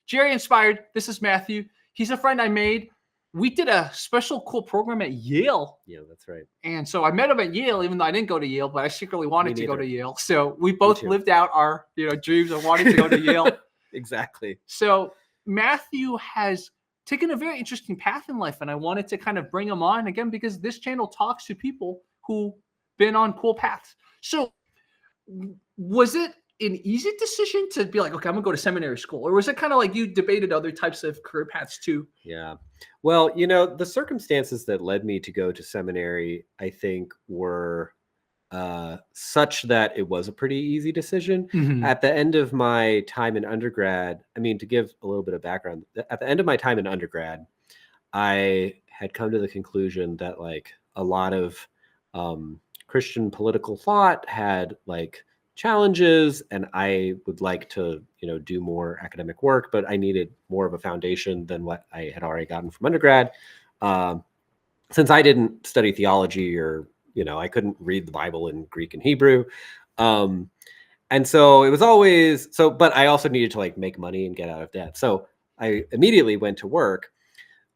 Jerry inspired. This is Matthew. He's a friend I made. We did a special cool program at Yale. Yeah, that's right. And so I met him at Yale, even though I didn't go to Yale, but I secretly wanted to go to Yale. So we Me both too. lived out our dreams of wanting to go to Yale. Exactly. So Matthew has taken a very interesting path in life, and I wanted to kind of bring him on again because this channel talks to people who've been on cool paths. So was it an easy decision to be like, okay, I'm gonna go to seminary school, or was it kind of like you debated other types of career paths too? Yeah. Well, the circumstances that led me to go to seminary, I think, were such that it was a pretty easy decision. Mhm. At the end of my time in undergrad, to give a little bit of background, at the end of my time in undergrad, I had come to the conclusion that like a lot of Christian political thought had like challenges, and I would like to, do more academic work, but I needed more of a foundation than what I had already gotten from undergrad. Since I didn't study theology, or, I couldn't read the Bible in Greek and Hebrew. And so it was always but I also needed to like make money and get out of debt. So I immediately went to work.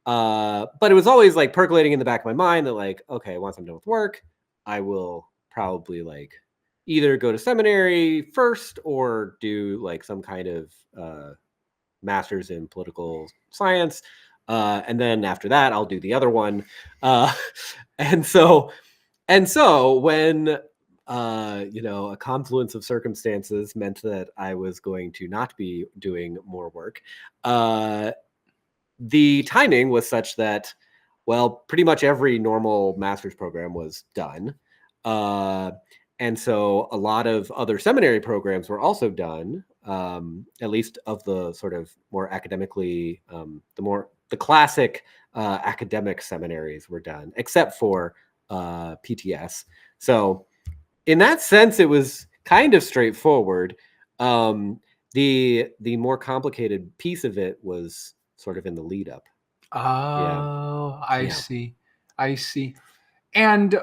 But it was always like percolating in the back of my mind that like, okay, once I'm done with work, I will probably like either go to seminary first or do like some kind of master's in political science. And then after that, I'll do the other one. And so when a confluence of circumstances meant that I was going to not be doing more work, the timing was such that, well, pretty much every normal master's program was done. And so a lot of other seminary programs were also done, at least of the sort of more academically, the classic academic seminaries were done, except for PTS. So in that sense, it was kind of straightforward. The more complicated piece of it was sort of in the lead up. Oh, I Yeah. see. I see. And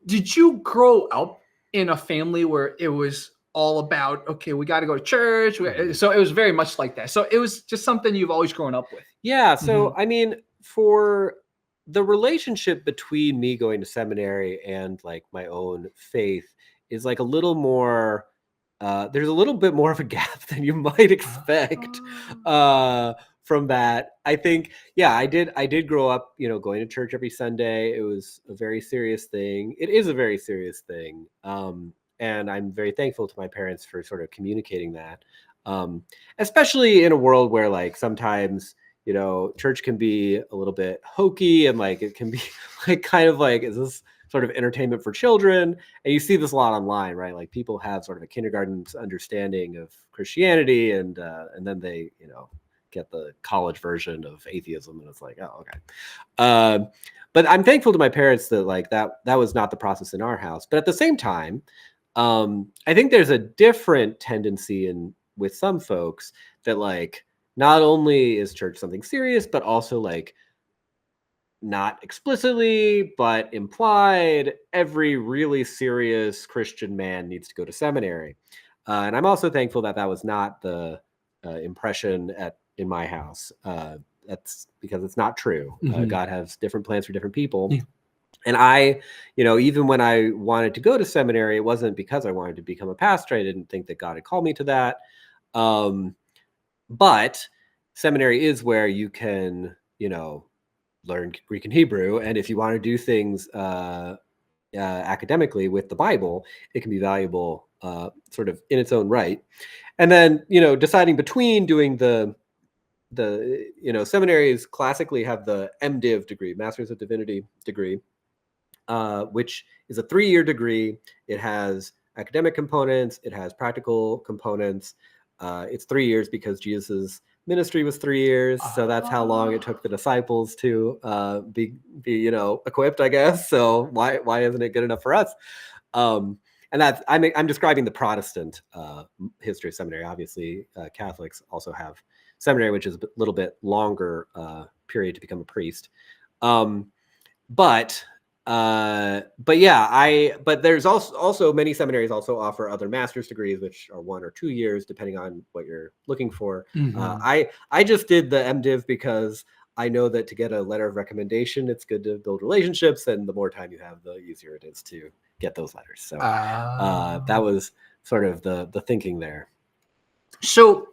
did you grow up in a family where it was all about, okay, we got to go to church? So it was very much like that. So it was just something you've always grown up with. Yeah. So, for the relationship between me going to seminary and like my own faith is like a little more, there's a little bit more of a gap than you might expect from that. I think, I did grow up, going to church every Sunday. It was a very serious thing. It is a very serious thing. And I'm very thankful to my parents for sort of communicating that, especially in a world where like sometimes, church can be a little bit hokey and like it can be like kind of like, is this sort of entertainment for children? And you see this a lot online, right? Like people have sort of a kindergarten's understanding of Christianity, and then they, get the college version of atheism, and it's like, oh, okay. But I'm thankful to my parents that like that was not the process in our house. But at the same time, I think there's a different tendency with some folks that like not only is church something serious, but also like not explicitly, but implied, every really serious Christian man needs to go to seminary. And I'm also thankful that was not the impression in my house. That's because it's not true. God has different plans for different people. Yeah. And I, even when I wanted to go to seminary, it wasn't because I wanted to become a pastor. I didn't think that God had called me to that. But seminary is where you can, learn Greek and Hebrew. And if you want to do things academically with the Bible, it can be valuable sort of in its own right. And then, deciding between doing the seminaries classically have the MDiv degree, Master's of Divinity degree, which is a 3-year degree. It has academic components. It has practical components. It's 3 years because Jesus's ministry was 3 years. So that's how long it took the disciples to be equipped, I guess. So why isn't it good enough for us? And that's, I'm describing the Protestant history of seminary. Obviously, Catholics also have seminary, which is a little bit longer period to become a priest. But But yeah, but there's also many seminaries also offer other master's degrees, which are 1 or 2 years, depending on what you're looking for. I just did the MDiv because I know that to get a letter of recommendation, it's good to build relationships, and the more time you have, the easier it is to get those letters. So that was sort of the thinking there. So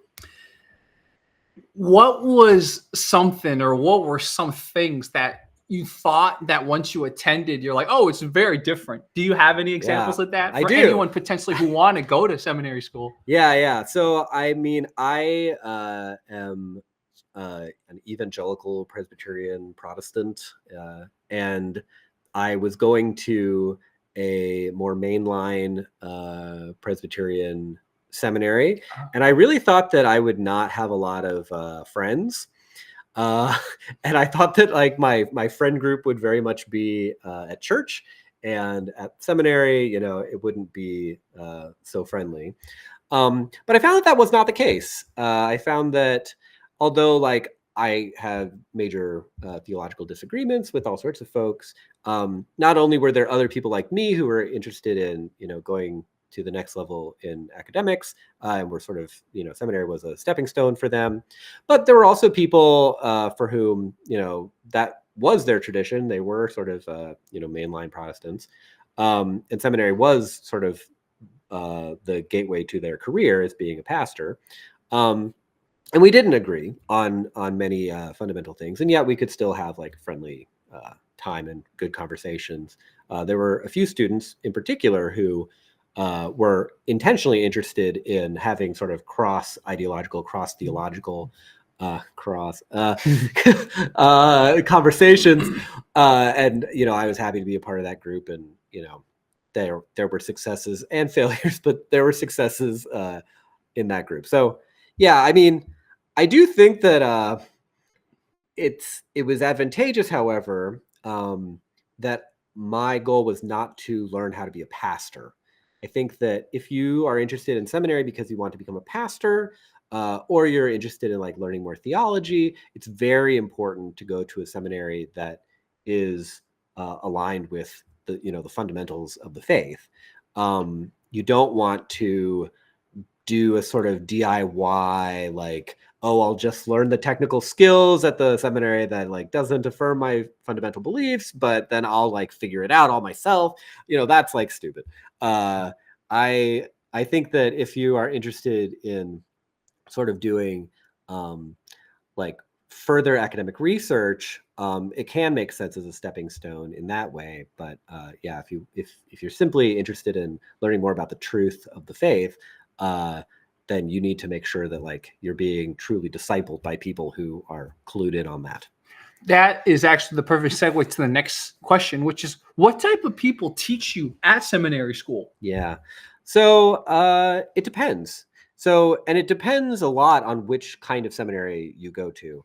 what was something, or what were some things that you thought that once you attended, you're like, oh, it's very different? Do you have any examples of that I for do. anyone potentially who want to go to seminary school? Yeah. So, I mean, I am an evangelical Presbyterian Protestant, and I was going to a more mainline Presbyterian seminary, and I really thought that I would not have a lot of friends. And I thought that like my friend group would very much be at church, and at seminary, you know, it wouldn't be so friendly. But I found that was not the case. I found that although like I had major theological disagreements with all sorts of folks, not only were there other people like me who were interested in, you know, going to the next level in academics, and were sort of, you know, seminary was a stepping stone for them, but there were also people for whom, you know, that was their tradition. They were sort of, you know, mainline Protestants, and seminary was sort of the gateway to their career as being a pastor. And we didn't agree on many fundamental things, and yet we could still have like friendly time and good conversations. There were a few students in particular who were intentionally interested in having sort of cross ideological, cross theological, conversations, and you know, I was happy to be a part of that group, and you know, there were successes and failures, but there were successes in that group. So yeah, I mean, I do think that it was advantageous, however, that my goal was not to learn how to be a pastor. I think that if you are interested in seminary because you want to become a pastor, or you're interested in like learning more theology, it's very important to go to a seminary that is aligned with the, you know, the fundamentals of the faith. You don't want to do a sort of DIY, like, oh, I'll just learn the technical skills at the seminary that like doesn't affirm my fundamental beliefs, but then I'll like figure it out all myself. You know, that's like stupid. I think that if you are interested in sort of doing like further academic research, it can make sense as a stepping stone in that way. But yeah, if you're simply interested in learning more about the truth of the faith, then you need to make sure that like you're being truly discipled by people who are clued in on that. That is actually the perfect segue to the next question, which is, what type of people teach you at seminary school? Yeah. So it depends. So, and it depends a lot on which kind of seminary you go to.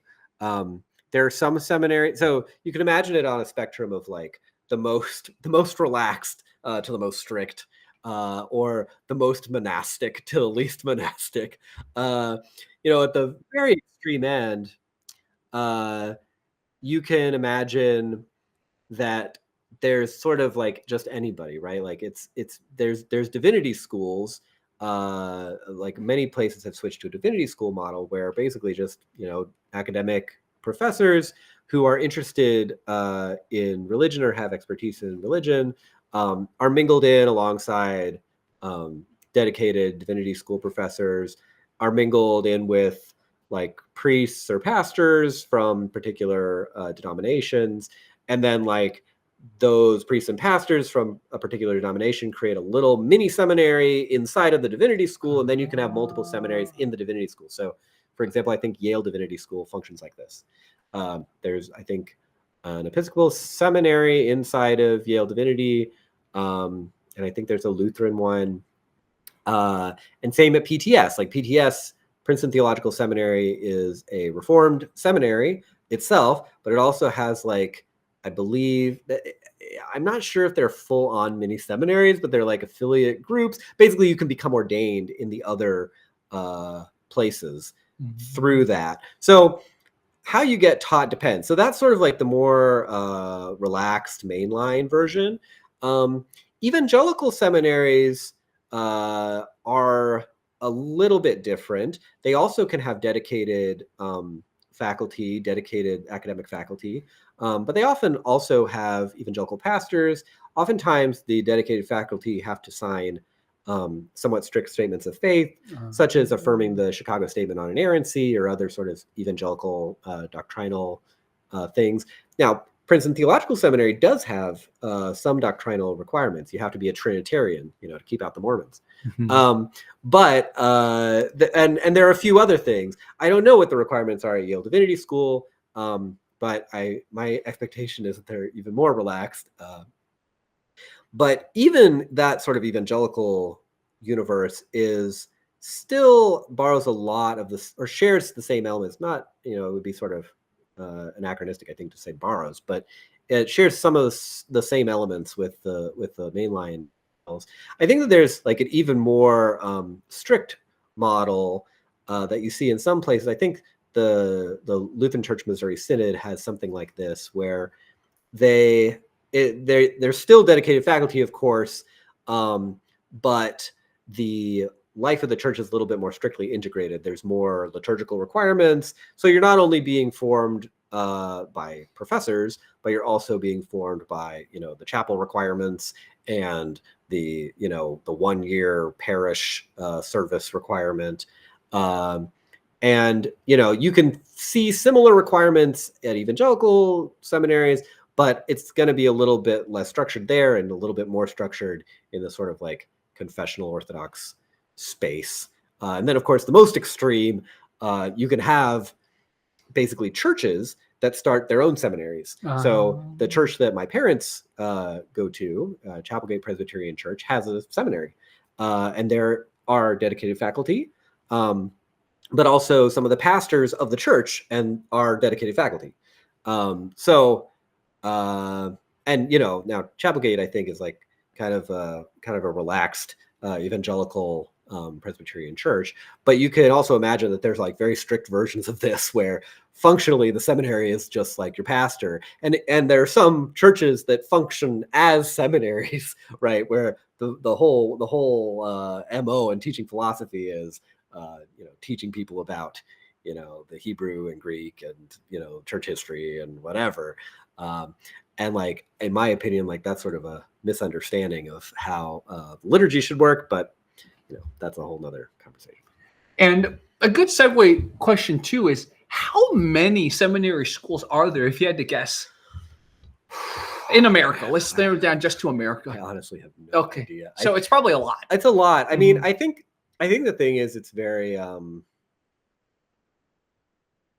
There are some seminaries, so you can imagine it on a spectrum of like the most relaxed to the most strict, or the most monastic to the least monastic. You know, at the very extreme end, you can imagine that there's sort of like just anybody, right? Like there's divinity schools. Like many places have switched to a divinity school model where basically just, you know, academic professors who are interested in religion or have expertise in religion are mingled in alongside dedicated divinity school professors, are mingled in with like priests or pastors from particular denominations, and then like those priests and pastors from a particular denomination create a little mini seminary inside of the divinity school, and then you can have multiple seminaries in the divinity school. So for example, I think Yale Divinity School functions like this. There's, I think, an Episcopal seminary inside of Yale Divinity, and I think there's a Lutheran one, and same at PTS. Like PTS, Princeton Theological Seminary, is a Reformed seminary itself, but it also has like, I believe that, I'm not sure if they're full on mini seminaries, but they're like affiliate groups. Basically, you can become ordained in the other places through that. So how you get taught depends. So that's sort of like the more relaxed mainline version. Evangelical seminaries are a little bit different. They also can have dedicated faculty, dedicated academic faculty, but they often also have evangelical pastors. Oftentimes, the dedicated faculty have to sign somewhat strict statements of faith, such as affirming the Chicago Statement on Inerrancy or other sort of evangelical doctrinal things. Now, Princeton Theological Seminary does have some doctrinal requirements. You have to be a Trinitarian, to keep out the Mormons. And there are a few other things. I don't know what the requirements are at Yale Divinity School, but my expectation is that they're even more relaxed. But even that sort of evangelical universe is still borrows a lot of this, or shares the same elements. Not, it would be sort of anachronistic, I think, to say borrows, but it shares some of the same elements with the mainline. I think that there's like an even more strict model that you see in some places. I think the Lutheran Church Missouri Synod has something like this, where they're still dedicated faculty, of course, but the life of the church is a little bit more strictly integrated. There's more liturgical requirements. So you're not only being formed by professors, but you're also being formed by, the chapel requirements and the 1-year parish service requirement. And, you can see similar requirements at evangelical seminaries, but it's going to be a little bit less structured there and a little bit more structured in the sort of like confessional Orthodox space. And then, of course, the most extreme, you can have basically churches that start their own seminaries. So the church that my parents go to, Chapelgate Presbyterian Church, has a seminary. And there are dedicated faculty, but also some of the pastors of the church and are dedicated faculty. And now Chapelgate, I think, is like kind of a relaxed evangelical Presbyterian church, but you can also imagine that there's like very strict versions of this where functionally the seminary is just like your pastor, and there are some churches that function as seminaries, right, where the whole MO and teaching philosophy is teaching people about the Hebrew and Greek and church history and whatever. And like, in my opinion, like that's sort of a misunderstanding of how liturgy should work, but that's a whole nother conversation. And a good segue question too is, how many seminary schools are there, if you had to guess, in America? Let's narrow it down just to America. I honestly have no idea. So it's probably a lot. It's a lot. I mean, I think the thing is, it's very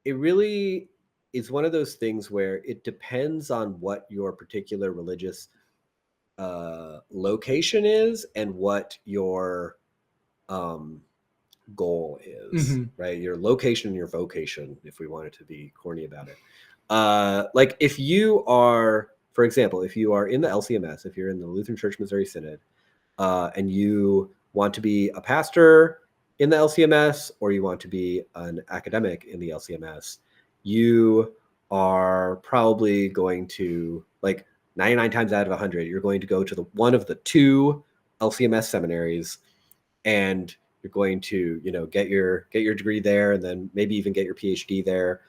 it really is one of those things where it depends on what your particular religious location is and what your goal is, right? Your location and your vocation, if we wanted to be corny about it. Like if you are, for example, if you are in the LCMS, if you're in the Lutheran Church Missouri Synod, and you want to be a pastor in the LCMS, or you want to be an academic in the LCMS, you are probably going to, like 99 times out of 100, you're going to go to one of the 2 LCMS seminaries, and you're going to, get your degree there, and then maybe even get your Ph.D. there,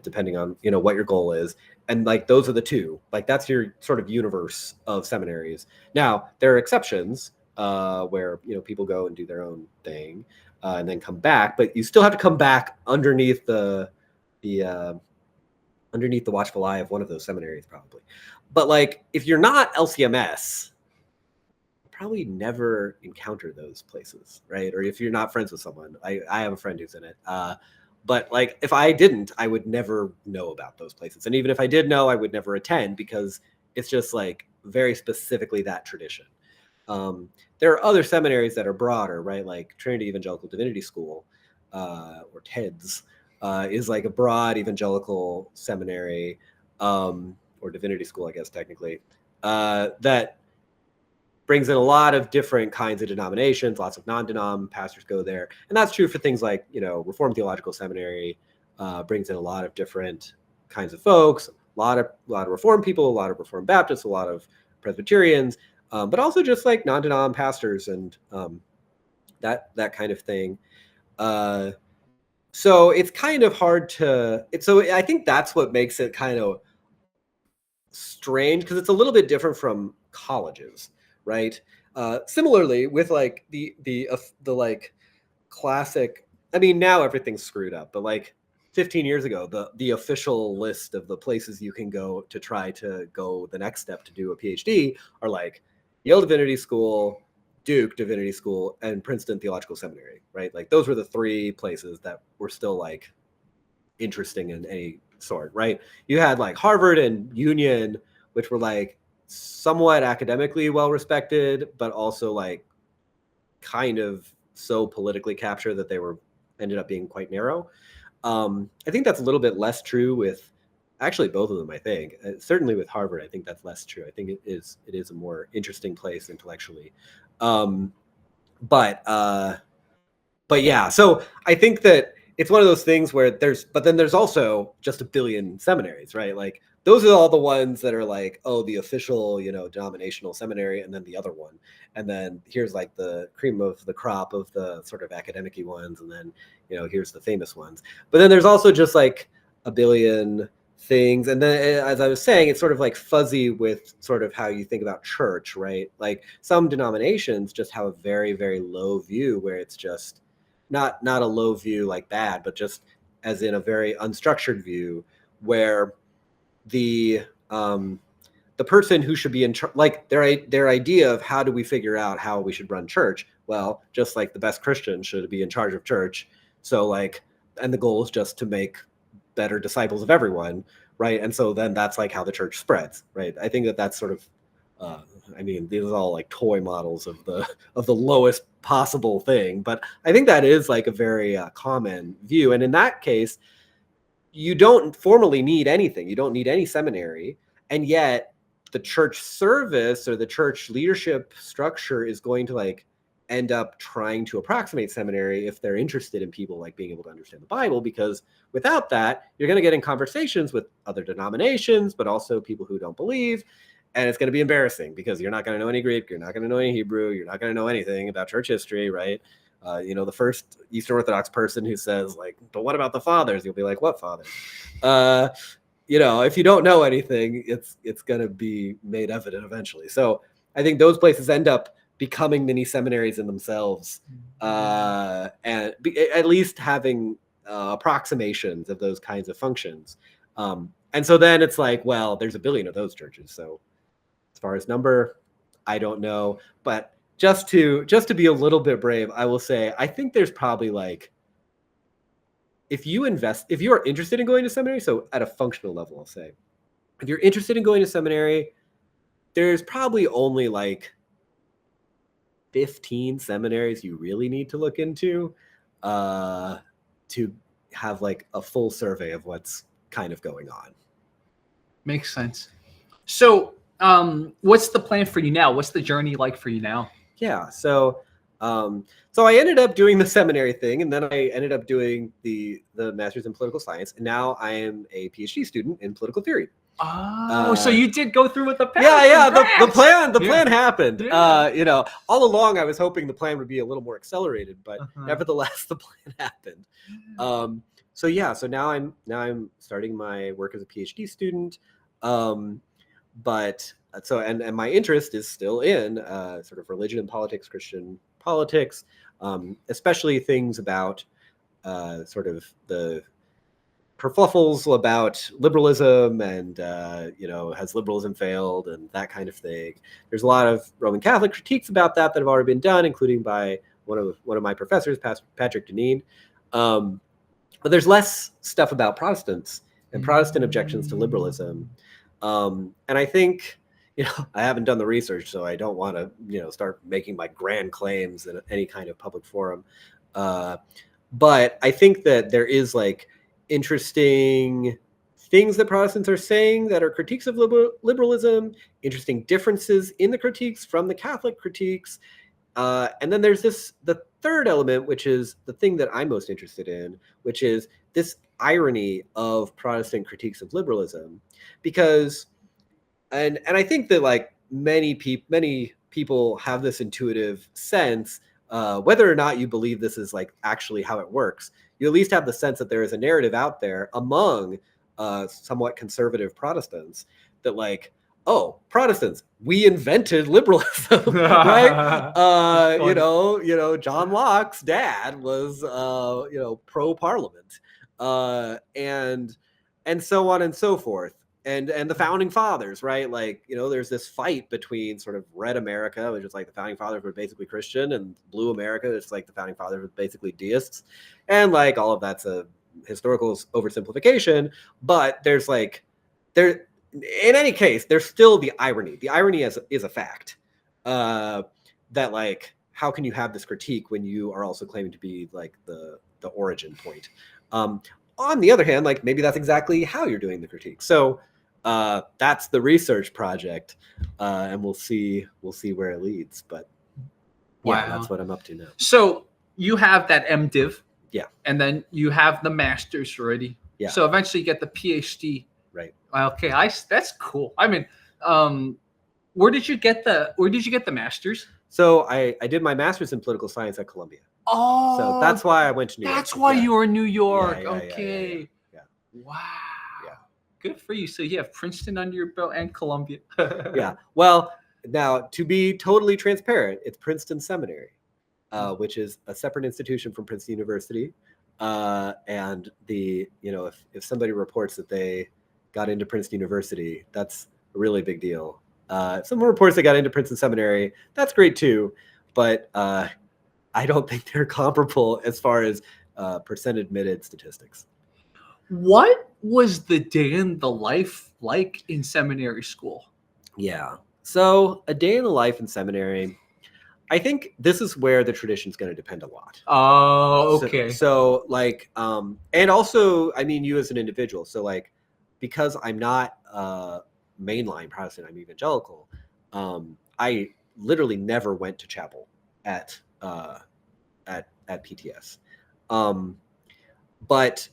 depending on, what your goal is. And like, those are the 2, like that's your sort of universe of seminaries. Now, there are exceptions where, people go and do their own thing and then come back, but you still have to come back underneath the watchful eye of one of those seminaries, probably. But like, if you're not LCMS, probably never encounter those places, right? Or if you're not friends with someone, I have a friend who's in it. But like, if I didn't, I would never know about those places. And even if I did know, I would never attend, because it's just like very specifically that tradition. There are other seminaries that are broader, right? Like Trinity Evangelical Divinity School, or TEDS, is like a broad evangelical seminary, or divinity school, I guess, technically, that brings in a lot of different kinds of denominations. Lots of non-denom pastors go there. And that's true for things like, Reformed Theological Seminary, brings in a lot of different kinds of folks, a lot of Reformed people, a lot of Reformed Baptists, a lot of Presbyterians, but also just like non-denom pastors and that kind of thing. So it's kind of hard to. So I think that's what makes it kind of strange, because it's a little bit different from colleges, right? Similarly, with like the like classic. I mean, now everything's screwed up, but like 15 years ago, the official list of the places you can go to try to go the next step to do a PhD are like Yale Divinity School, Duke Divinity School, and Princeton Theological Seminary, right? Like those were the three places that were still like interesting in any sort, right? You had like Harvard and Union, which were like somewhat academically well respected, but also like kind of so politically captured that they were ended up being quite narrow. I think that's a little bit less true with actually both of them. I think certainly with Harvard, I think that's less true. I think it is a more interesting place intellectually. But yeah, so I think that it's one of those things where but then there's also just a billion seminaries, right? Like those are all the ones that are like, oh, the official, denominational seminary, and then the other one. And then here's like the cream of the crop of the sort of academic-y ones. And then, here's the famous ones. But then there's also just like a billion things. And then, as I was saying, it's sort of like fuzzy with sort of how you think about church, right? Like some denominations just have a very, very low view where it's just not a low view like bad, but just as in a very unstructured view where the person who should be in charge, like their idea of how do we figure out how we should run church? Well, just like the best Christian should be in charge of church. So like, and the goal is just to make better disciples of everyone, right? And so then that's like how the church spreads, right? I think that's sort of, I mean, these are all like toy models of the lowest possible thing, but I think that is like a very common view. And in that case, you don't formally need anything. You don't need any seminary. And yet the church service or the church leadership structure is going to like end up trying to approximate seminary if they're interested in people like being able to understand the Bible, because without that, you're going to get in conversations with other denominations, but also people who don't believe. And it's going to be embarrassing because you're not going to know any Greek, you're not going to know any Hebrew, you're not going to know anything about church history, right? The first Eastern Orthodox person who says like, but what about the fathers? You'll be like, what fathers? If you don't know anything, it's going to be made evident eventually. So I think those places end up becoming mini seminaries in themselves, and at least having approximations of those kinds of functions. And so then it's like, well, there's a billion of those churches. So as far as number, I don't know, but just to be a little bit brave, I will say, I think there's probably like, if you are interested in going to seminary, so at a functional level, I'll say, if you're interested in going to seminary, there's probably only like 15 seminaries you really need to look into to have like a full survey of what's kind of going on. Makes sense. So what's the plan for you now? What's the journey like for you now? Yeah. So I ended up doing the seminary thing, and then I ended up doing the master's in political science. And now I am a PhD student in political theory. Oh, so you did go through with the path. Yeah. The plan happened. Yeah. All along I was hoping the plan would be a little more accelerated, but nevertheless the plan happened. So now I'm starting my work as a PhD student. But my interest is still in sort of religion and politics, Christian politics, especially things about sort of the kerfuffles about liberalism and has liberalism failed and that kind of thing. There's a lot of Roman Catholic critiques about that have already been done, including by one of my professors, Patrick Deneen. But there's less stuff about Protestants and Protestant objections to liberalism. And I think, I haven't done the research, so I don't want to, start making my grand claims in any kind of public forum. But I think that there is like interesting things that Protestants are saying that are critiques of liberalism, interesting differences in the critiques from the Catholic critiques. And then there's third element, which is the thing that I'm most interested in, which is this irony of Protestant critiques of liberalism, because, and I think that like many people have this intuitive sense, whether or not you believe this is like actually how it works, you at least have the sense that there is a narrative out there among somewhat conservative Protestants that like, oh, Protestants, we invented liberalism, right? John Locke's dad was, pro-parliament, and so on and so forth. And the founding fathers, right? Like, there's this fight between sort of red America, which is like the founding fathers were basically Christian, and blue America, it's like the founding fathers were basically deists. And like all of that's a historical oversimplification, but in any case, there's still the irony. The irony is a fact, that like, how can you have this critique when you are also claiming to be like the origin point? On the other hand, like maybe that's exactly how you're doing the critique. So that's the research project, and we'll see where it leads. But yeah, Wow. that's what I'm up to now. So you have that MDiv, yeah, and then you have the master's already. Yeah. So eventually you get the PhD. Right. Okay, that's cool. I mean, where did you get the master's? So I did my master's in political science at Columbia. Oh, so that's why I went to New York. That's why you were in New York. Yeah, okay. Yeah. Wow. Yeah. Good for you. So you have Princeton under your belt and Columbia. Yeah. Well, now to be totally transparent, it's Princeton Seminary, which is a separate institution from Princeton University. And if somebody reports that they got into Princeton University, that's a really big deal. If someone reports they got into Princeton Seminary, that's great too. But I don't think they're comparable as far as percent admitted statistics. What was the day in the life like in seminary school? Yeah. So a day in the life in seminary, I think this is where the tradition is going to depend a lot. Oh, okay. So like, and also, I mean, you as an individual. So like, because I'm not mainline Protestant, I'm evangelical. I literally never went to chapel at PTS. But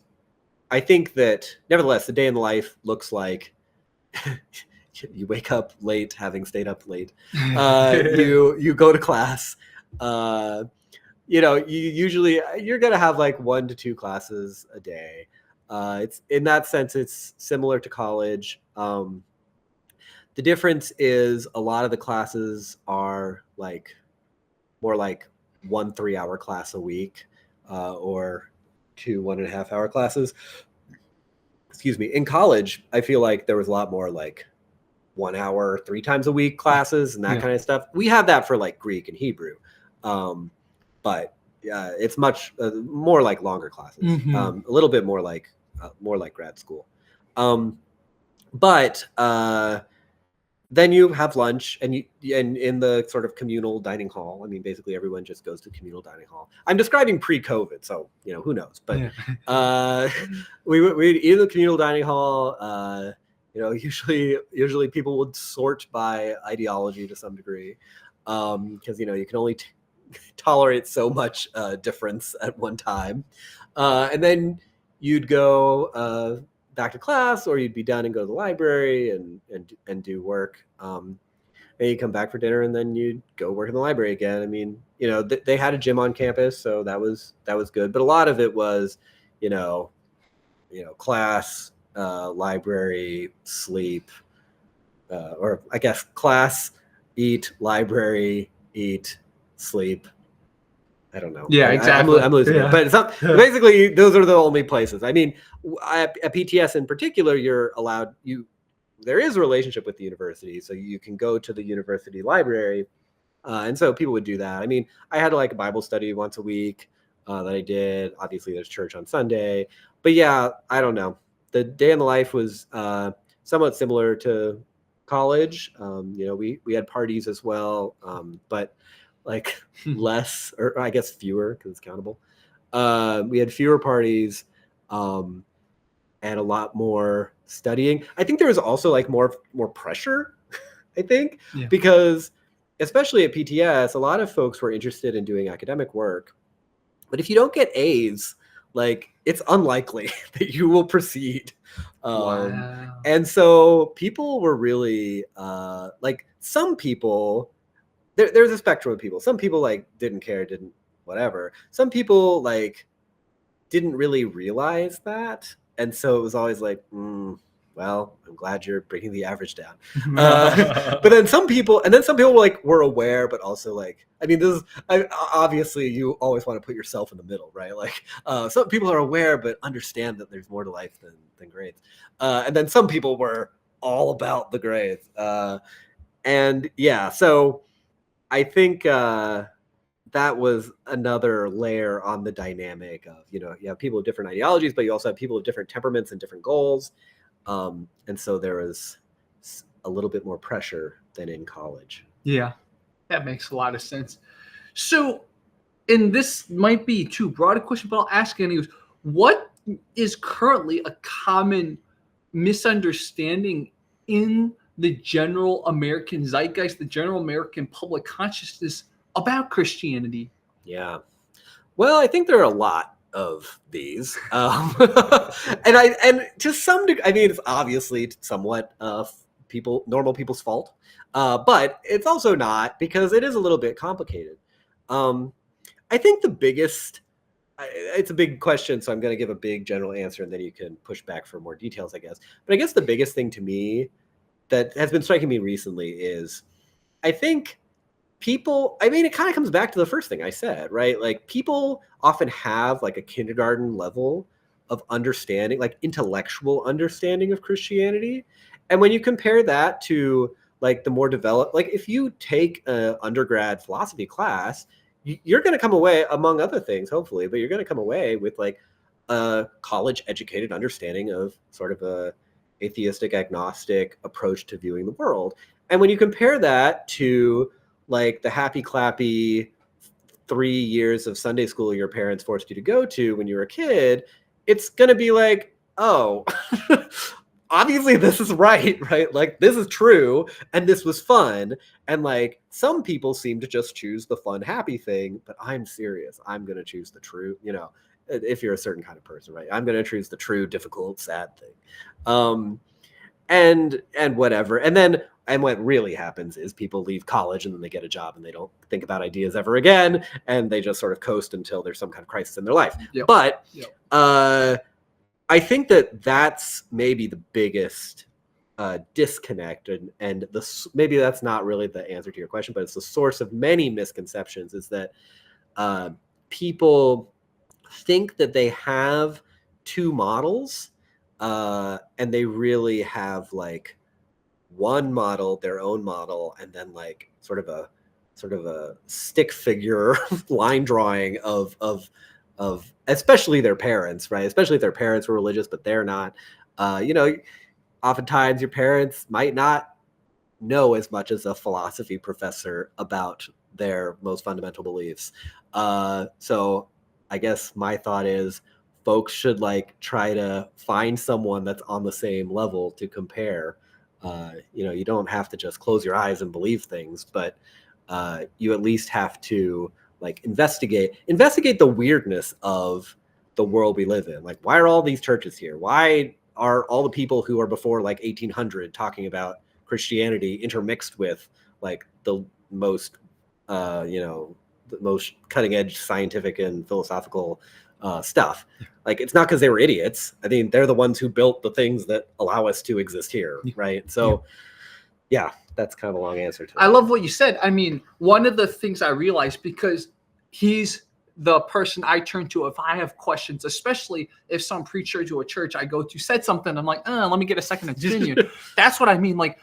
I think that nevertheless, the day in the life looks like you wake up late, having stayed up late. You go to class. You're gonna have like 1 to 2 classes a day. It's in that sense, it's similar to college. The difference is a lot of the classes are like more like 1 3-hour class a week, or 2 1.5-hour classes. Excuse me. In college, I feel like there was a lot more like 1 hour, 3 times a week classes and that kind of stuff. We have that for like Greek and Hebrew, but it's much more like longer classes, a little bit more like grad school. But then you have lunch, and in the sort of communal dining hall. I mean, basically everyone just goes to communal dining hall. I'm describing pre-COVID, so who knows? But we eat in the communal dining hall. Usually people would sort by ideology to some degree, because you can only tolerate so much difference at one time, and then you'd go back to class, or you'd be done and go to the library and do work. And you come back for dinner, and then you'd go work in the library again. I mean, they had a gym on campus, so that was good. But a lot of it was, class, library, sleep, or I guess class, eat, library, eat, sleep. I don't know. Yeah, exactly. I'm losing it. But basically, those are the only places. I mean, at PTS in particular, you're allowed. There is a relationship with the university, so you can go to the university library, and so people would do that. I mean, I had like a Bible study once a week that I did. Obviously, there's church on Sunday, but yeah, I don't know. The day in the life was somewhat similar to college. We had parties as well, but like less, or I guess fewer, because it's countable. We had fewer parties, and a lot more studying. I think there was also like more pressure, I think, because especially at PTS, a lot of folks were interested in doing academic work. But if you don't get A's, like it's unlikely that you will proceed. Wow. And so people were really like some people, there's a spectrum of people. Some people like didn't care, didn't whatever. Some people like didn't really realize that. And so it was always like, well, I'm glad you're bringing the average down. But then some people like were aware, but also like, I mean, obviously you always want to put yourself in the middle, right? Like some people are aware, but understand that there's more to life than grades. And then some people were all about the grades. And yeah, so I think that was another layer on the dynamic of, you have people with different ideologies, but you also have people with different temperaments and different goals. And so there was a little bit more pressure than in college. Yeah, that makes a lot of sense. So, and this might be too broad a question, but I'll ask anyways. What is currently a common misunderstanding in the general American zeitgeist, the general American public consciousness about Christianity? Yeah. Well, I think there are a lot of these, and to some degree, I mean, it's obviously somewhat normal people's fault, but it's also not, because it is a little bit complicated. I think the biggest, it's a big question, so I'm going to give a big general answer, and then you can push back for more details, I guess. But I guess the biggest thing to me that has been striking me recently is, I think people, I mean, it kind of comes back to the first thing I said, right? Like people often have like a kindergarten level of understanding, like intellectual understanding of Christianity. And when you compare that to like the more developed, like if you take an undergrad philosophy class, you're going to come away, among other things, hopefully, but you're going to come away with like a college educated understanding of sort of a atheistic, agnostic approach to viewing the world. And when you compare that to like the happy clappy 3 years of Sunday school your parents forced you to go to when you were a kid, it's going to be like, oh, obviously this is right? Like this is true. And this was fun. And like some people seem to just choose the fun, happy thing, but I'm serious. I'm going to choose the true, if you're a certain kind of person, right? I'm going to choose the true, difficult, sad thing. And whatever. And what really happens is people leave college and then they get a job and they don't think about ideas ever again. And they just sort of coast until there's some kind of crisis in their life. Yep. But Yep. I think that that's maybe the biggest disconnect. And maybe that's not really the answer to your question, but it's the source of many misconceptions, is that people think that they have two models, and they really have like one model, their own model, and then like sort of a stick figure line drawing of especially their parents, right? Especially if their parents were religious, but they're not. Oftentimes your parents might not know as much as a philosophy professor about their most fundamental beliefs. So I guess my thought is folks should like try to find someone that's on the same level to compare. You don't have to just close your eyes and believe things, but you at least have to like investigate the weirdness of the world we live in. Like, why are all these churches here? Why are all the people who are before like 1800 talking about Christianity intermixed with like the most cutting edge scientific and philosophical stuff? Like, it's not because they were idiots. I mean, they're the ones who built the things that allow us to exist here, right? So yeah, that's kind of a long answer to that. I love what you said. I mean, one of the things I realized, because he's the person I turn to if I have questions, especially if some preacher to a church I go to said something, I'm like, let me get a second opinion. That's what I mean. Like,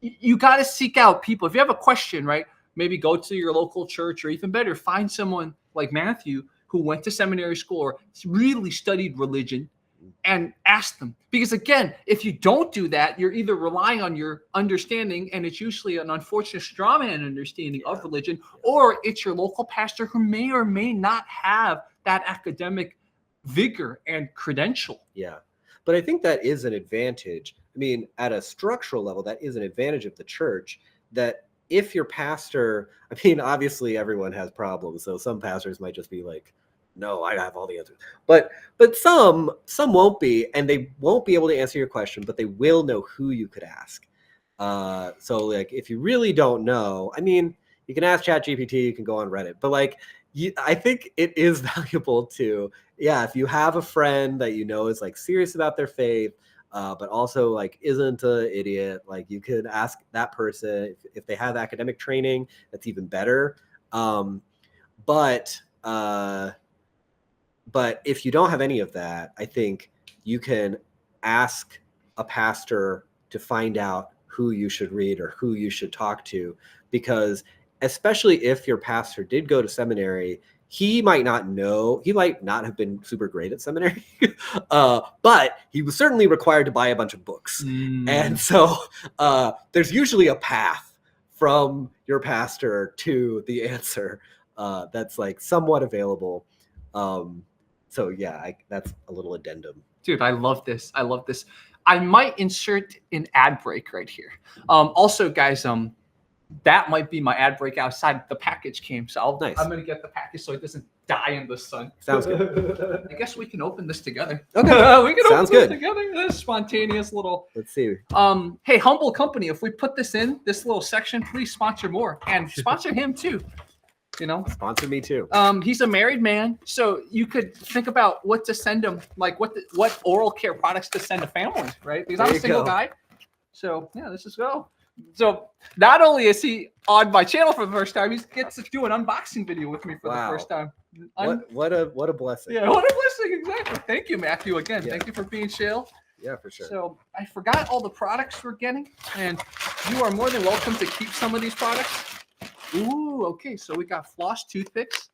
you got to seek out people. If you have a question, right, maybe go to your local church, or even better, find someone like Matthew who went to seminary school or really studied religion, and ask them. Because again, if you don't do that, you're either relying on your understanding, and it's usually an unfortunate straw man understanding of religion, or it's your local pastor who may or may not have that academic vigor and credential. Yeah. But I think that is an advantage. I mean, at a structural level, that is an advantage of the church, that if your pastor, I mean, obviously everyone has problems, so some pastors might just be like, no, I have all the answers. But some won't be, and they won't be able to answer your question, but they will know who you could ask. So like if you really don't know, I mean, you can ask ChatGPT, you can go on Reddit, but like I think it is valuable to, if you have a friend that you know is like serious about their faith, but also like isn't an idiot, like you could ask that person if they have academic training. That's even better. But if you don't have any of that, I think you can ask a pastor to find out who you should read or who you should talk to, because especially if your pastor did go to seminary, he might not have been super great at seminary, but he was certainly required to buy a bunch of books. And so there's usually a path from your pastor to the answer that's like somewhat available. So yeah, that's a little addendum. Dude, I love this. I might insert an ad break right here. Also, guys, that might be my ad break outside. The package came, so I'm going to get the package so it doesn't die in the sun. Sounds good. I guess we can open this together. Okay. We can Sounds open good. this together. This spontaneous little. Let's see. Hey, Humble Company, if we put this in this little section, please sponsor more and sponsor him too. You know, sponsor me too. He's a married man, so you could think about what to send him, like what oral care products to send to families, right? Because I'm a single guy. So yeah, let's just go. So not only is he on my channel for the first time, he gets to do an unboxing video with me for the first time. What a blessing. Yeah, what a blessing, exactly. Thank you, Matthew, again. Yeah. Thank you for being chill. Yeah, for sure. So I forgot all the products we're getting, and you are more than welcome to keep some of these products. Ooh, okay. So we got floss toothpicks.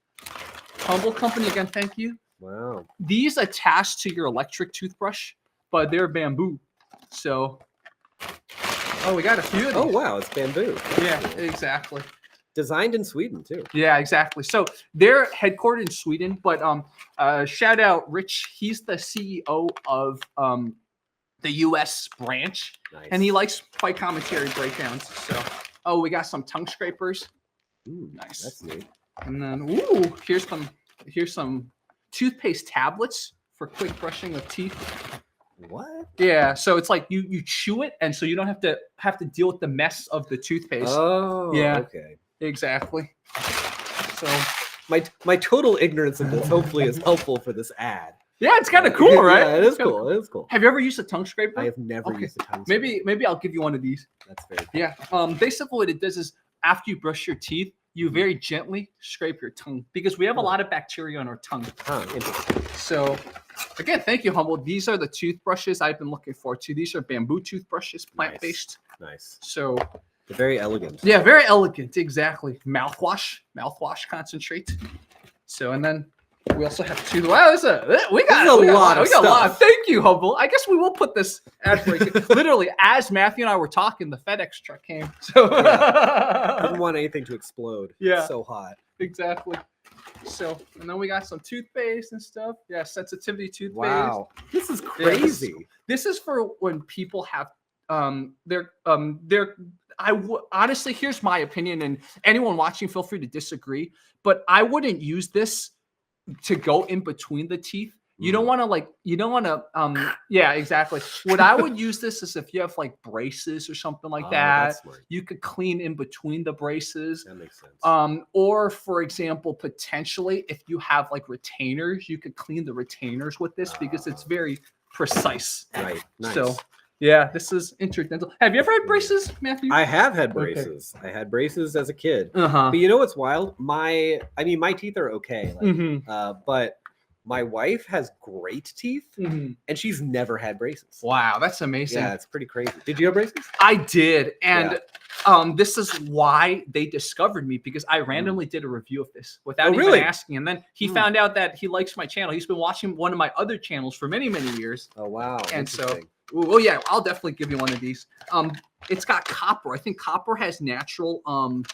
Humble Company, again, thank you. Wow. These attach to your electric toothbrush, but they're bamboo. So, we got a few of these. Oh, wow. It's bamboo. Yeah, exactly. Designed in Sweden, too. Yeah, exactly. So they're headquartered in Sweden, but shout out Rich. He's the CEO of the U.S. branch, Nice. and he likes fight commentary breakdowns. So, we got some tongue scrapers. Ooh, Nice. That's neat. And then, here's some toothpaste tablets for quick brushing of teeth. What? Yeah, so it's like you chew it, and so you don't have to deal with the mess of the toothpaste. Oh, yeah. Okay. Exactly. So my total ignorance of this hopefully is helpful for this ad. yeah, it's kind of cool, right? Yeah, it is cool. It is cool. Have you ever used a tongue scraper? I have never used a tongue scraper. Maybe I'll give you one of these. That's very cool. Yeah. Basically what it does is after you brush your teeth, you very gently scrape your tongue because we have a lot of bacteria on our tongue. Interesting. So again, thank you, Humble. These are the toothbrushes I've been looking forward to. These are bamboo toothbrushes, plant-based. Nice. So they're very elegant. yeah, very elegant. Exactly. Mouthwash concentrate. So, and then we also have two. Wow, we got a lot of stuff. Thank you, Humble. I guess we will put this ad break. Literally, as Matthew and I were talking, the FedEx truck came. So Didn't want anything to explode. Yeah. It's so hot. Exactly. So, and then we got some toothpaste and stuff. Yeah, sensitivity toothpaste. Wow, this is crazy. Yeah, this is for when people have honestly, here's my opinion, and anyone watching, feel free to disagree, but I wouldn't use this to go in between the teeth. You don't want to yeah, exactly. What I would use this is if you have like braces or something like that, that's smart. you could clean in between the braces. That makes sense. Or for example, potentially if you have like retainers, you could clean the retainers with this because it's very precise. Right. Nice. So yeah, this is interdental. Have you ever had braces, Matthew? I have had braces. Okay. I had braces as a kid. Uh-huh. But you know what's wild? My teeth are okay. Like, but my wife has great teeth, and she's never had braces. Wow, that's amazing. Yeah, it's pretty crazy. Did you have braces? I did, and this is why they discovered me, because I randomly did a review of this without even asking, and then he found out that he likes my channel. He's been watching one of my other channels for many, many years. Oh wow! And so, oh yeah, I'll definitely give you one of these. It's got copper. I think copper has natural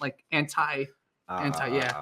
like anti.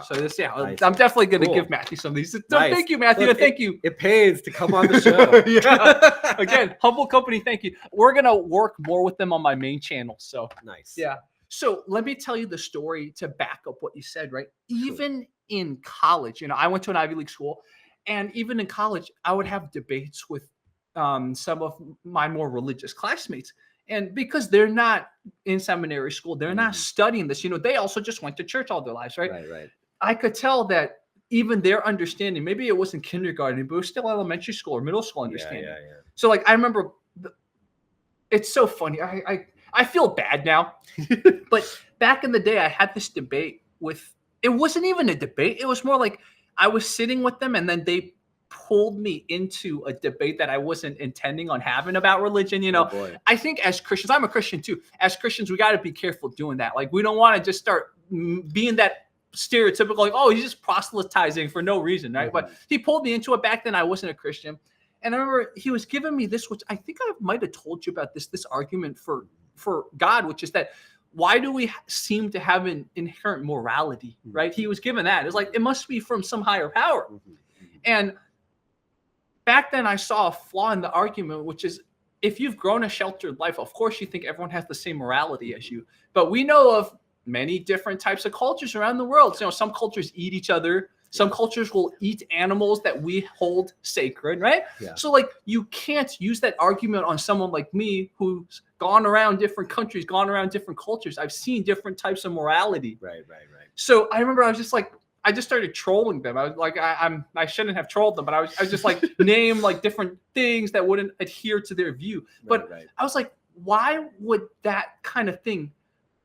So this, nice. I'm definitely going to give Matthew some of these. So thank you, Matthew. Look, thank you. It pays to come on the show. Yeah. Again, Humble Company, thank you. We're going to work more with them on my main channel. So nice. Yeah. So let me tell you the story to back up what you said, right? Sure. Even in college, I went to an Ivy League school, and even in college, I would have debates with some of my more religious classmates. And because they're not in seminary school, they're not studying this, they also just went to church all their lives, right? Right. I could tell that even their understanding, maybe it wasn't kindergarten, but it was still elementary school or middle school understanding. Yeah. So like I remember, it's so funny. I feel bad now, but back in the day, I had this debate with. It wasn't even a debate. It was more like I was sitting with them, and then they pulled me into a debate that I wasn't intending on having about religion. Oh, boy. I think as Christians, I'm a Christian too. As Christians, we got to be careful doing that. Like we don't want to just start being that stereotypical, like, oh, he's just proselytizing for no reason, right? But he pulled me into it. Back then, I wasn't a Christian. And I remember he was giving me this, which I think I might have told you about this argument for God, which is that why do we seem to have an inherent morality, right? He was given that. It's like, it must be from some higher power. And back then I saw a flaw in the argument, which is if you've grown a sheltered life, of course you think everyone has the same morality as you. But we know of many different types of cultures around the world. So, some cultures eat each other. Some cultures will eat animals that we hold sacred, right? Yeah. So like you can't use that argument on someone like me who's gone around different countries, gone around different cultures. I've seen different types of morality. Right. So I remember I was just like, I just started trolling them. I was like, I shouldn't have trolled them, but I was just like name like different things that wouldn't adhere to their view. But I was like, why would that kind of thing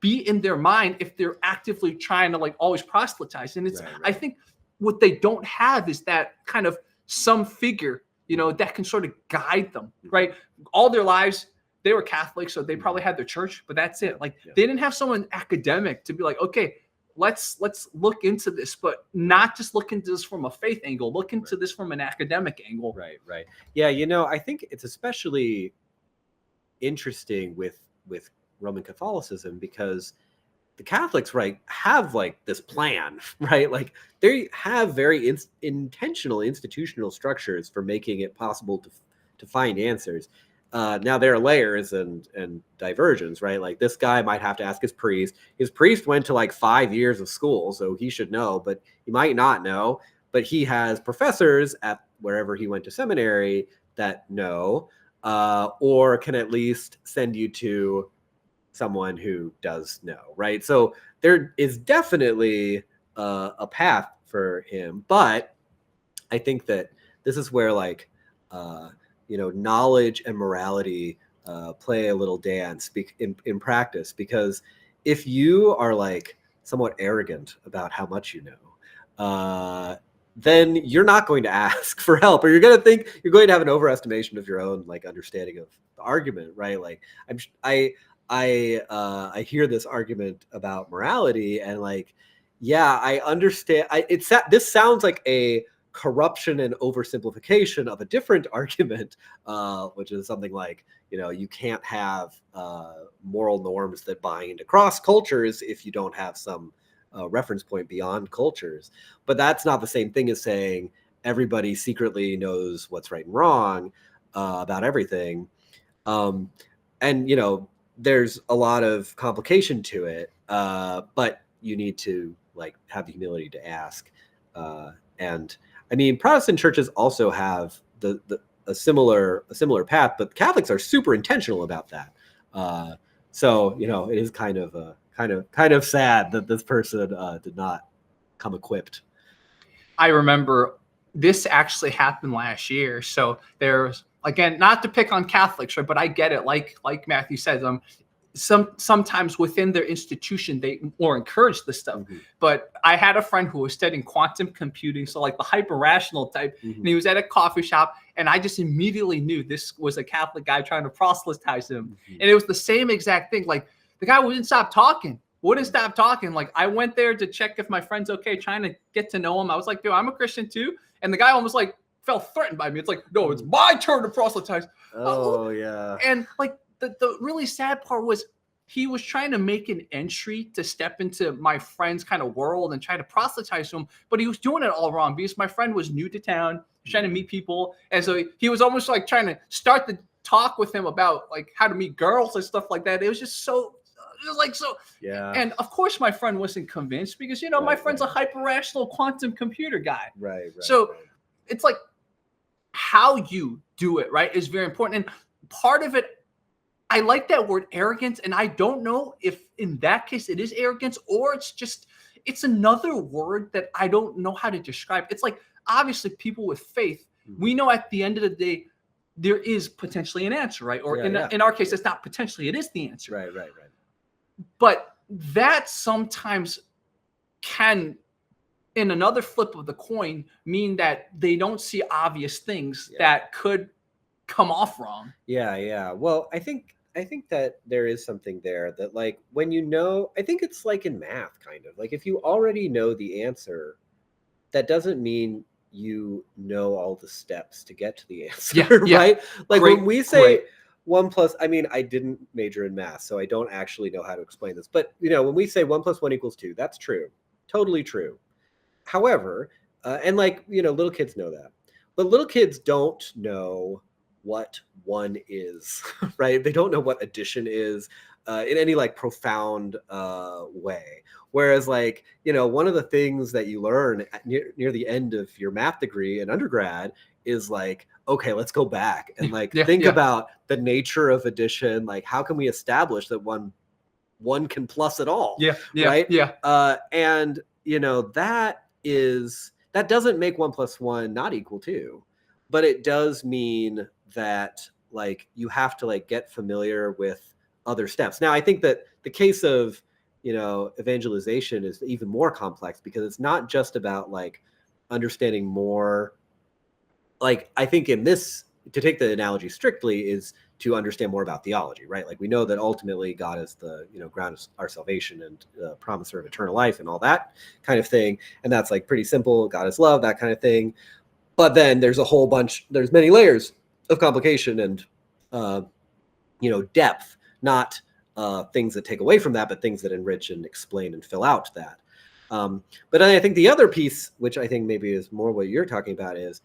be in their mind if they're actively trying to like always proselytize? And it's I think what they don't have is that kind of some figure, that can sort of guide them, right? All their lives, they were Catholic, so they probably had their church, but that's it. Like they didn't have someone academic to be like, okay, let's look into this, but not just look into this from a faith angle, look into this from an academic angle. Right. Yeah, I think it's especially interesting with Roman Catholicism because the Catholics, right, have like this plan, right? Like they have very intentional institutional structures for making it possible to find answers. Now there are layers and diversions, right? Like this guy might have to ask his priest. His priest went to like 5 years of school, so he should know, but he might not know. But he has professors at wherever he went to seminary that know, or can at least send you to someone who does know, right? So there is definitely a path for him, but I think that this is where like knowledge and morality play a little dance in practice, because if you are like somewhat arrogant about how much you know, then you're not going to ask for help, or you're going to think you're going to have an overestimation of your own like understanding of the argument, right? Like I hear this argument about morality and like, yeah, I understand. This sounds like a corruption and oversimplification of a different argument, which is something like, you can't have moral norms that bind across cultures if you don't have some reference point beyond cultures. But that's not the same thing as saying everybody secretly knows what's right and wrong about everything. And there's a lot of complication to it, but you need to like have the humility to ask. And I mean, Protestant churches also have a similar path, but Catholics are super intentional about that. So it is kind of sad that this person did not come equipped. I remember this actually happened last year. So there's, again, not to pick on Catholics, right? But I get it. Like Matthew says, sometimes within their institution, they more encourage this stuff. But I had a friend who was studying quantum computing, so like the hyper rational type, and he was at a coffee shop, and I just immediately knew this was a Catholic guy trying to proselytize him. And it was the same exact thing. Like the guy wouldn't stop talking. Like I went there to check if my friend's okay, trying to get to know him. I was like, dude, I'm a Christian too. And the guy almost like felt threatened by me. It's like, no, it's my turn to proselytize. Oh, yeah. And like the really sad part was he was trying to make an entry to step into my friend's kind of world and try to proselytize to him, but he was doing it all wrong because my friend was new to town, trying to meet people. And so he was almost like trying to start the talk with him about like how to meet girls and stuff like that. It was just so It's like, so, Yeah. and of course my friend wasn't convinced because, you know, my friend's a hyper-rational quantum computer guy. Right. So it's like how you do it, right, is very important. And part of it, I like that word arrogance. And I don't know if in that case it is arrogance or it's another word that I don't know how to describe. It's like, obviously people with faith, we know at the end of the day, there is potentially an answer, right? Or in our case, it's not potentially, it is the answer. Right. But that sometimes can, in another flip of the coin, mean that they don't see obvious things that could come off wrong. Yeah. Well, I think that there is something there that, like, when you know, I think it's like in math, kind of like if you already know the answer, that doesn't mean you know all the steps to get to the answer, right? Like when we say 1 plus, I mean, I didn't major in math, so I don't actually know how to explain this. But, you know, when we say 1 + 1 = 2, that's true. Totally true. However, and like, you know, little kids know that. But little kids don't know what 1 is, right? They don't know what addition is in any like profound way. Whereas, like, you know, one of the things that you learn near the end of your math degree in undergrad is like, okay, let's go back and like think about the nature of addition. Like, how can we establish that one can plus it all? Right. And, you know, that doesn't make 1 + 1 not equal 2, but it does mean that, like, you have to like get familiar with other steps. Now, I think that the case of, you know, evangelization is even more complex because it's not just about like understanding more. Like, I think in this, to take the analogy strictly, is to understand more about theology, right? Like, we know that ultimately God is the, you know, ground of our salvation and promiser of eternal life and all that kind of thing. And that's like pretty simple. God is love, that kind of thing. But then there's there's many layers of complication and, you know, depth, not things that take away from that, but things that enrich and explain and fill out that. But I think the other piece, which I think maybe is more what you're talking about, is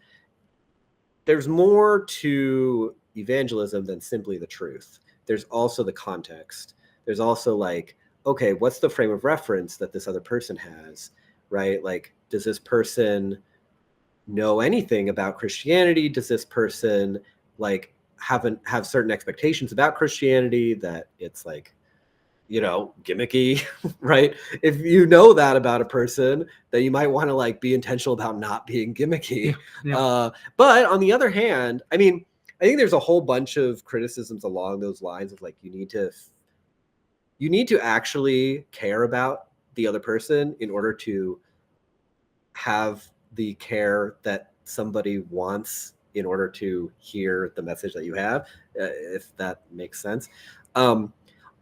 there's more to evangelism than simply the truth. There's also the context. There's also like, okay, what's the frame of reference that this other person has, right? Like, does this person know anything about Christianity? Does this person like have certain expectations about Christianity that it's like, you know, gimmicky, right? If you know that about a person, then you might want to like be intentional about not being gimmicky. But on the other hand, I mean, I think there's a whole bunch of criticisms along those lines of like, you need to actually care about the other person in order to have the care that somebody wants in order to hear the message that you have, if that makes sense.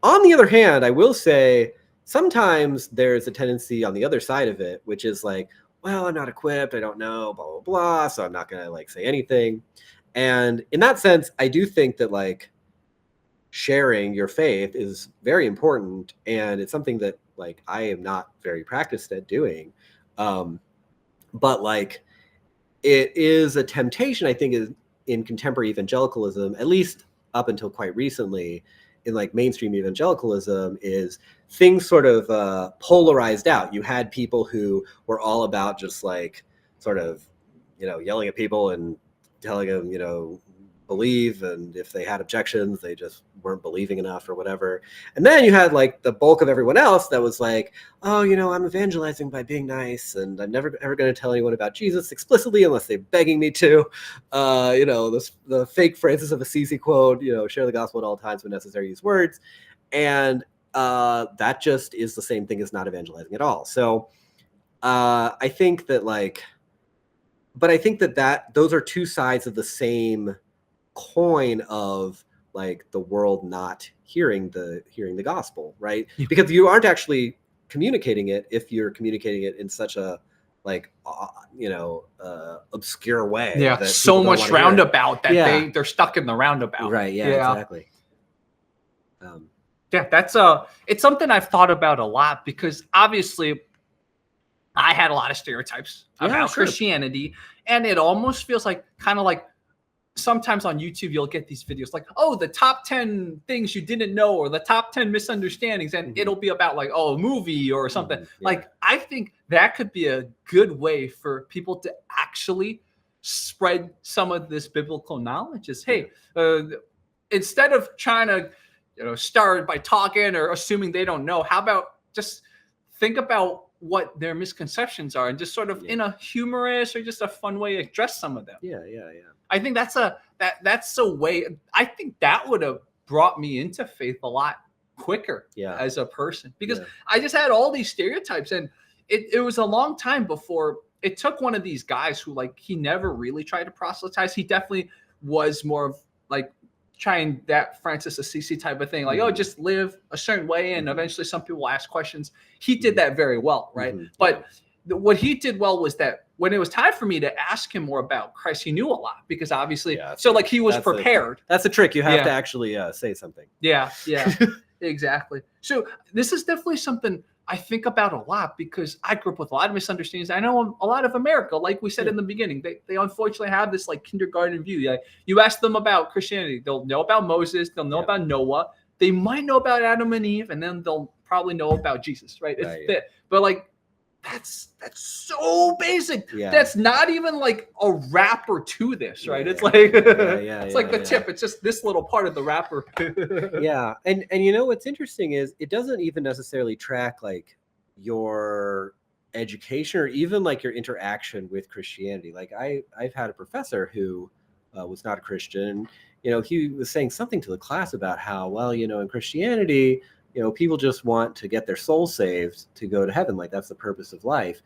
On the other hand, I will say sometimes there's a tendency on the other side of it, which is like, well, I'm not equipped, I don't know, blah, blah, blah, so I'm not going to like say anything. And in that sense, I do think that like sharing your faith is very important. And it's something that like I am not very practiced at doing. But like, it is a temptation, I think, is in contemporary evangelicalism, at least up until quite recently, in like mainstream evangelicalism, is things sort of polarized out. You had people who were all about just like sort of, you know, yelling at people and telling them, you know, believe, and if they had objections, they just weren't believing enough or whatever. And then you had like the bulk of everyone else that was like, oh, you know, I'm evangelizing by being nice, and I'm never ever going to tell anyone about Jesus explicitly unless they're begging me to. You know, the fake Francis of Assisi quote, you know, share the gospel at all times when necessary, use words. And that just is the same thing as not evangelizing at all. So I think that like, but I think that those are two sides of the same coin of like the world not hearing the gospel, right? Because you aren't actually communicating it if you're communicating it in such a like you know, obscure way. That so much roundabout that they're stuck in the roundabout. Right. Yeah. Exactly. That's it's something I've thought about a lot, because obviously I had a lot of stereotypes about Christianity, and it almost feels like kind of like sometimes on YouTube, you'll get these videos like, oh, the top 10 things you didn't know, or the top 10 misunderstandings. And it'll be about like, oh, a movie or something. Like, I think that could be a good way for people to actually spread some of this biblical knowledge is, hey, instead of trying to, start by talking or assuming they don't know, how about just think about what their misconceptions are and just sort of in a humorous or just a fun way address some of them. Yeah. I think that's a way. I think that would have brought me into faith a lot quicker as a person, because I just had all these stereotypes, and it was a long time before it took one of these guys who, like, he never really tried to proselytize. He definitely was more of like trying that Francis Assisi type of thing, like, oh, just live a certain way, and eventually some people will ask questions. He did that very well, right? But what he did well was that when it was time for me to ask him more about Christ, he knew a lot, because obviously, so like he was prepared. That's a trick. You have to actually say something. Yeah, exactly. So this is definitely something I think about a lot, because I grew up with a lot of misunderstandings. I know a lot of America, like we said in the beginning, they unfortunately have this like kindergarten view. Like, you ask them about Christianity, they'll know about Moses, they'll know about Noah, they might know about Adam and Eve, and then they'll probably know about Jesus, right? But like, that's so basic. That's not even like a wrapper to this, right? It's like it's like the tip. It's just this little part of the wrapper. And what's interesting is it doesn't even necessarily track like your education or even like your interaction with Christianity. Like I've had a professor who was not a Christian. He was saying something to the class about how, well, in Christianity, people just want to get their soul saved to go to heaven. Like, that's the purpose of life.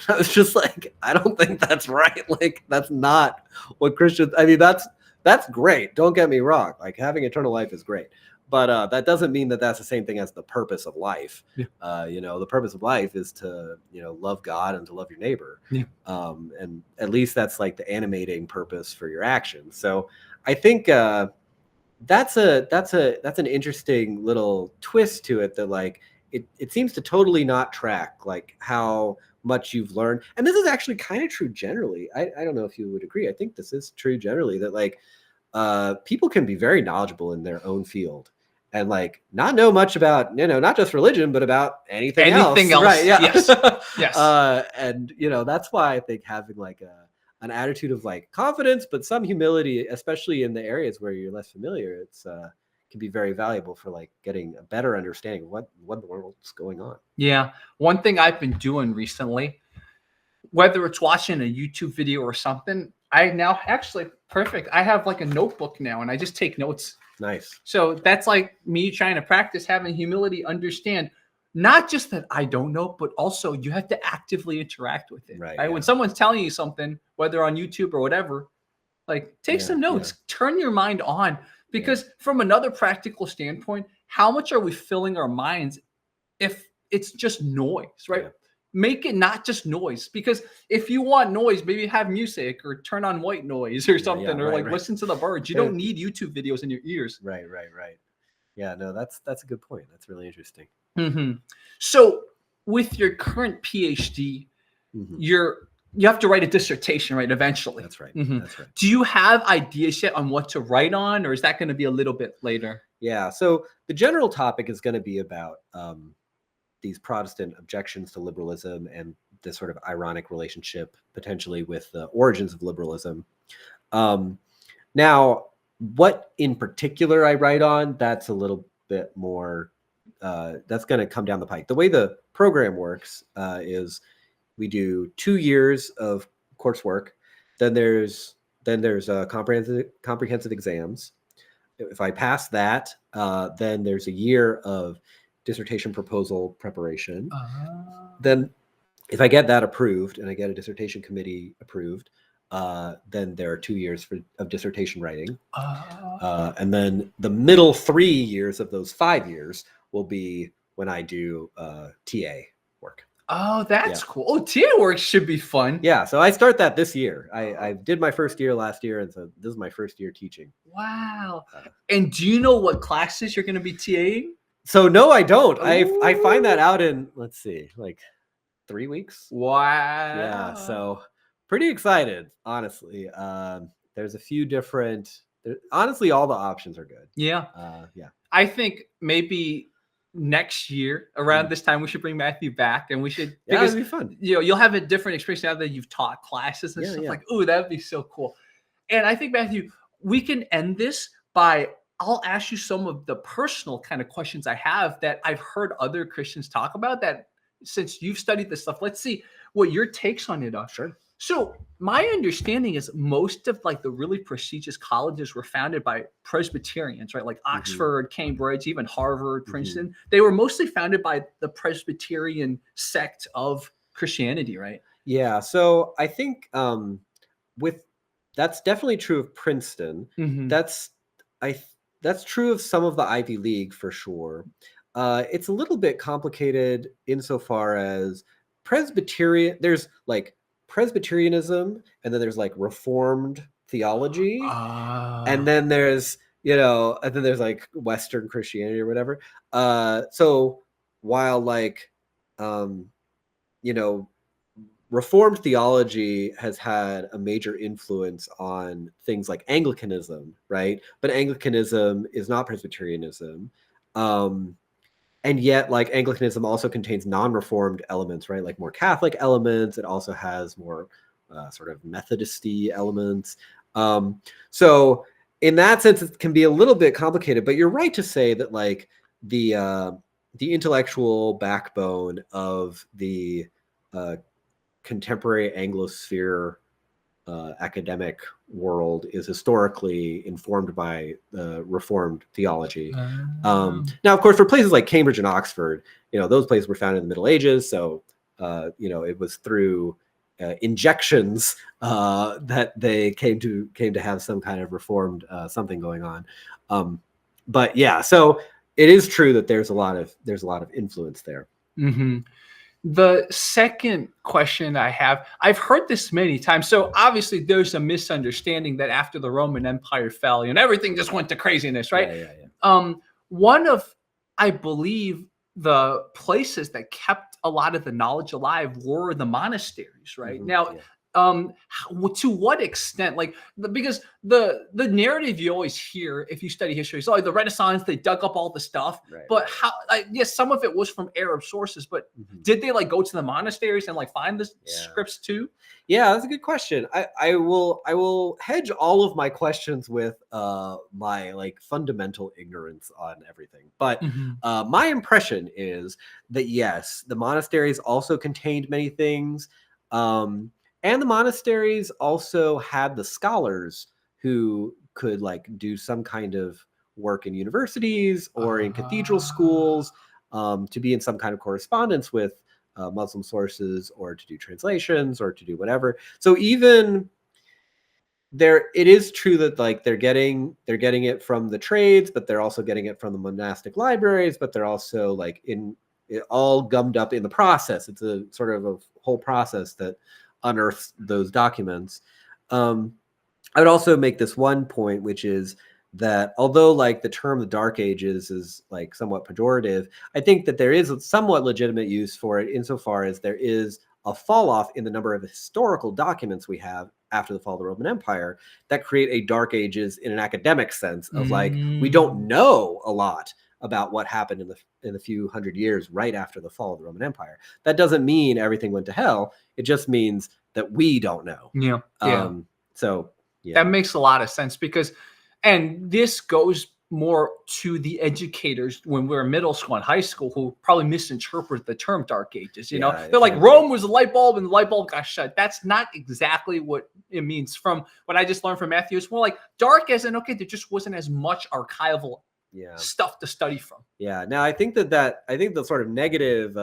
I was just like, I don't think that's right. Like, that's not what Christians, I mean, that's great. Don't get me wrong. Like, having eternal life is great. But that doesn't mean that that's the same thing as the purpose of life. The purpose of life is to, love God and to love your neighbor. And at least that's like the animating purpose for your actions. So I think, that's an interesting little twist to it, that like it seems to totally not track like how much you've learned. And this is actually kind of true generally. I don't know if you would agree. I think this is true generally, that like people can be very knowledgeable in their own field and like not know much about, not just religion, but about anything else. Right. Yeah. Yes. And that's why I think having like an attitude of like confidence, but some humility, especially in the areas where you're less familiar, it's can be very valuable for like getting a better understanding of what in the world's going on. Yeah. One thing I've been doing recently, whether it's watching a YouTube video or something, I now actually I have like a notebook now, and I just take notes. Nice. So that's like me trying to practice having humility, understand not just that I don't know, but also you have to actively interact with it. Right? When someone's telling you something, whether on YouTube or whatever, like take some notes, turn your mind on, because from another practical standpoint, how much are we filling our minds if it's just noise, right? Make it not just noise, because if you want noise, maybe have music or turn on white noise or something, or listen to the birds. You don't need YouTube videos in your ears. Right. Yeah, no, that's a good point. That's really interesting. So with your current PhD, you have to write a dissertation, right? Eventually. That's right. That's right. Do you have ideas yet on what to write on, or is that going to be a little bit later? Yeah. So the general topic is going to be about these Protestant objections to liberalism and this sort of ironic relationship potentially with the origins of liberalism. Now, what in particular I write on, that's a little bit more, that's going to come down the pike. The way the program works is we do 2 years of coursework. Then there's comprehensive exams. If I pass that, then there's a year of dissertation proposal preparation. Then if I get that approved and I get a dissertation committee approved, then there are 2 years of dissertation writing. And then the middle 3 years of those 5 years will be when I do TA work. Oh, that's cool. Oh, TA work should be fun. Yeah, so I start that this year. I did my first year last year, and so this is my first year teaching. Wow. And do you know what classes you're going to be TAing? So no, I don't. I find that out in, let's see, like 3 weeks. Wow. Yeah, so pretty excited, honestly. there's a few different. Honestly, all the options are good. Yeah. Yeah. I think maybe next year around this time we should bring Matthew back, and we should, Yeah, because that'd be fun. you'll have a different experience now that you've taught classes and Yeah, stuff. yeah. Like, ooh, that'd be so cool. And I think, Matthew, we can end this by, I'll ask you some of the personal kind of questions I have that I've heard other Christians talk about, that since you've studied this stuff, let's see what your takes on it are. Sure. So my understanding is most of like the really prestigious colleges were founded by Presbyterians, right? Like Oxford, Cambridge, even Harvard, Princeton. They were mostly founded by the Presbyterian sect of Christianity, right? Yeah. So I think with that's definitely true of Princeton. That's true of some of the Ivy League for sure. It's a little bit complicated insofar as there's like Presbyterianism, and then there's like Reformed theology, and then there's like Western Christianity or whatever. So while like Reformed theology has had a major influence on things like Anglicanism, right? But Anglicanism is not Presbyterianism. And yet, like, Anglicanism also contains non-Reformed elements, right? Like more Catholic elements. It also has more sort of Methodist-y elements. So in that sense, it can be a little bit complicated, but you're right to say that like the intellectual backbone of the contemporary Anglosphere academic world is historically informed by Reformed theology. Now, of course, for places like Cambridge and Oxford, those places were founded in the Middle Ages, so it was through injections that they came to have some kind of Reformed something going on. But yeah, so it is true that there's a lot of influence there. The second question I have, I've heard this many times. So obviously there's a misunderstanding that after the Roman Empire fell, everything just went to craziness, right? Yeah. One of, I believe, the places that kept a lot of the knowledge alive were the monasteries, right? Now, to what extent, like, because the narrative you always hear if you study history is like the Renaissance, they dug up all the stuff, but how, yes, some of it was from Arab sources, but did they like go to the monasteries and like find the scripts too? Yeah, that's a good question. I will hedge all of my questions with my like fundamental ignorance on everything, but my impression is that yes, the monasteries also contained many things. And the monasteries also had the scholars who could like do some kind of work in universities or in cathedral schools, to be in some kind of correspondence with Muslim sources, or to do translations, or to do whatever. So even there, it is true that like they're getting it from the trades, but they're also getting it from the monastic libraries, but they're also like all gummed up in the process. It's a sort of a whole process that unearths those documents. I would also make this one point, which is that although like the term the Dark Ages is like somewhat pejorative, I think that there is a somewhat legitimate use for it insofar as there is a fall off in the number of historical documents we have after the fall of the Roman Empire that create a Dark Ages in an academic sense of like, we don't know a lot about what happened in the few hundred years right after the fall of the Roman Empire. That doesn't mean everything went to hell. It just means that we don't know. So yeah, that makes a lot of sense, because, and this goes more to the educators when we were in middle school and high school who probably misinterpret the term Dark Ages. They're like, Rome was a light bulb and the light bulb got shut. That's not exactly what it means. From what I just learned from Matthew, it's more like dark as in, okay, there just wasn't as much archival stuff to study from. Yeah. Now I think that the sort of negative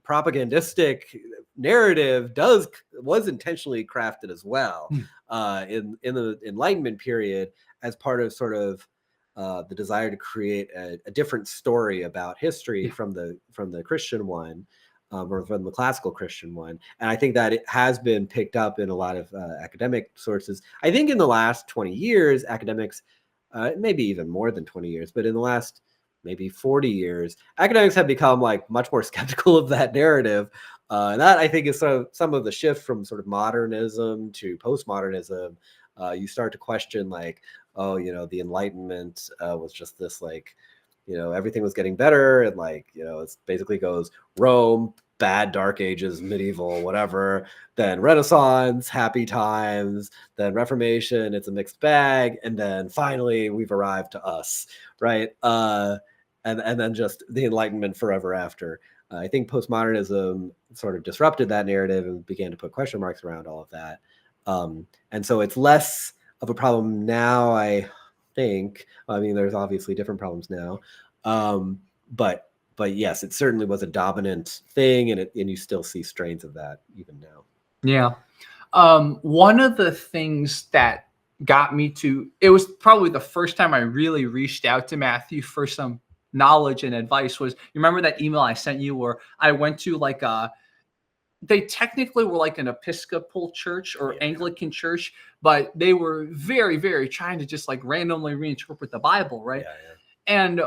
propagandistic narrative was intentionally crafted as well in the Enlightenment period as part of sort of the desire to create a different story about history from the Christian one, or from the classical Christian one. And I think that it has been picked up in a lot of academic sources. I think in the last 20 years, academics, maybe even more than 20 years, but in the last maybe 40 years, academics have become like much more skeptical of that narrative. And that I think is some of the shift from sort of modernism to postmodernism. You start to question like, oh, the Enlightenment was just this like, everything was getting better, and like, it basically goes Rome, bad Dark Ages, medieval, whatever, then Renaissance, happy times, then Reformation, it's a mixed bag, and then finally we've arrived to us, right? And then just the Enlightenment forever after. I think postmodernism sort of disrupted that narrative and began to put question marks around all of that. And so it's less of a problem now, I think. I mean, there's obviously different problems now. But yes, it certainly was a dominant thing, and you still see strains of that even now. Yeah. One of the things that got me to, it was probably the first time I really reached out to Matthew for some knowledge and advice, was, you remember that email I sent you where I went to like they technically were like an Episcopal church or Anglican church, but they were very, very trying to just like randomly reinterpret the Bible, right? And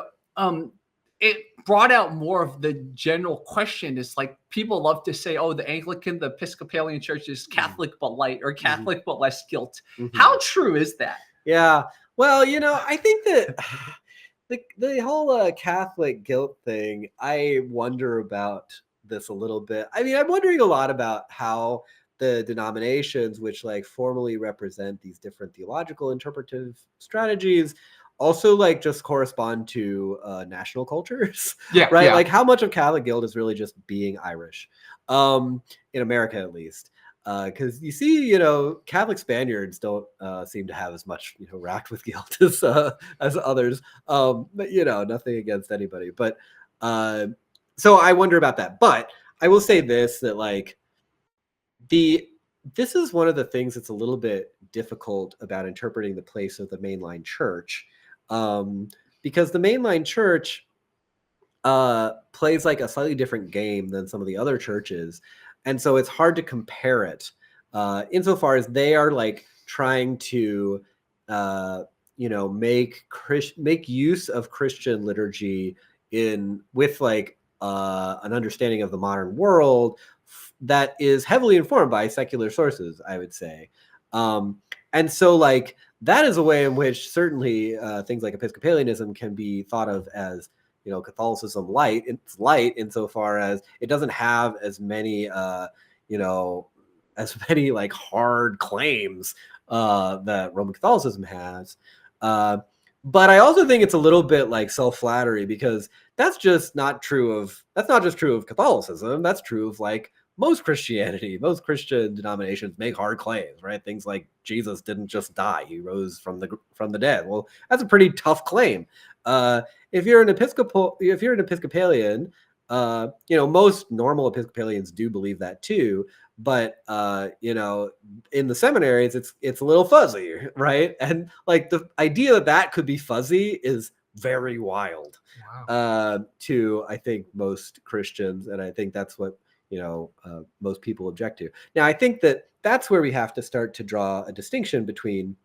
it brought out more of the general question. Is like, people love to say, oh, the Anglican, the Episcopalian church is Catholic but light, or Catholic but less guilt. How true is that? Yeah. Well, I think that the whole Catholic guilt thing, I wonder about this a little bit. I mean, I'm wondering a lot about how the denominations, which like formally represent these different theological interpretive strategies, also like just correspond to national cultures, right? Yeah. Like how much of Catholic guilt is really just being Irish, in America at least. Because you see, Catholic Spaniards don't seem to have as much, racked with guilt as others. But nothing against anybody. But so I wonder about that. But I will say this: that like this is one of the things that's a little bit difficult about interpreting the place of the mainline church, because the mainline church plays like a slightly different game than some of the other churches. And so it's hard to compare it insofar as they are like trying to, make use of Christian liturgy with like an understanding of the modern world that is heavily informed by secular sources, I would say. And so like that is a way in which certainly things like Episcopalianism can be thought of as, Catholicism light. It's light insofar as it doesn't have as many, like hard claims that Roman Catholicism has. But I also think it's a little bit like self-flattery, because that's not just true of Catholicism. That's true of like most Christianity. Most Christian denominations make hard claims, right? Things like Jesus didn't just die; he rose from the dead. Well, that's a pretty tough claim. If you're an Episcopalian, most normal Episcopalians do believe that too. But in the seminaries, it's a little fuzzy, right? And like the idea that could be fuzzy is very wild. Wow. To I think most Christians, and I think that's what most people object to. Now, I think that's where we have to start to draw a distinction between,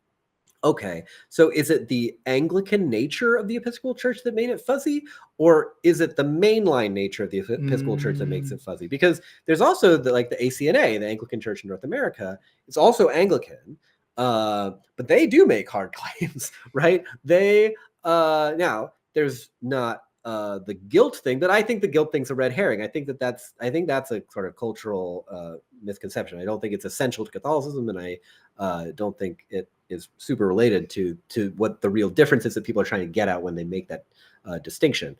okay, so is it the Anglican nature of the Episcopal Church that made it fuzzy, or is it the mainline nature of the Episcopal Church that makes it fuzzy? Because there's also the ACNA, the Anglican Church in North America. It's also Anglican, but they do make hard claims, right? They now there's not the guilt thing, but I think the guilt thing's a red herring. I think that's a sort of cultural misconception. I don't think it's essential to Catholicism, and I don't think it is super related to what the real difference is that people are trying to get at when they make that distinction.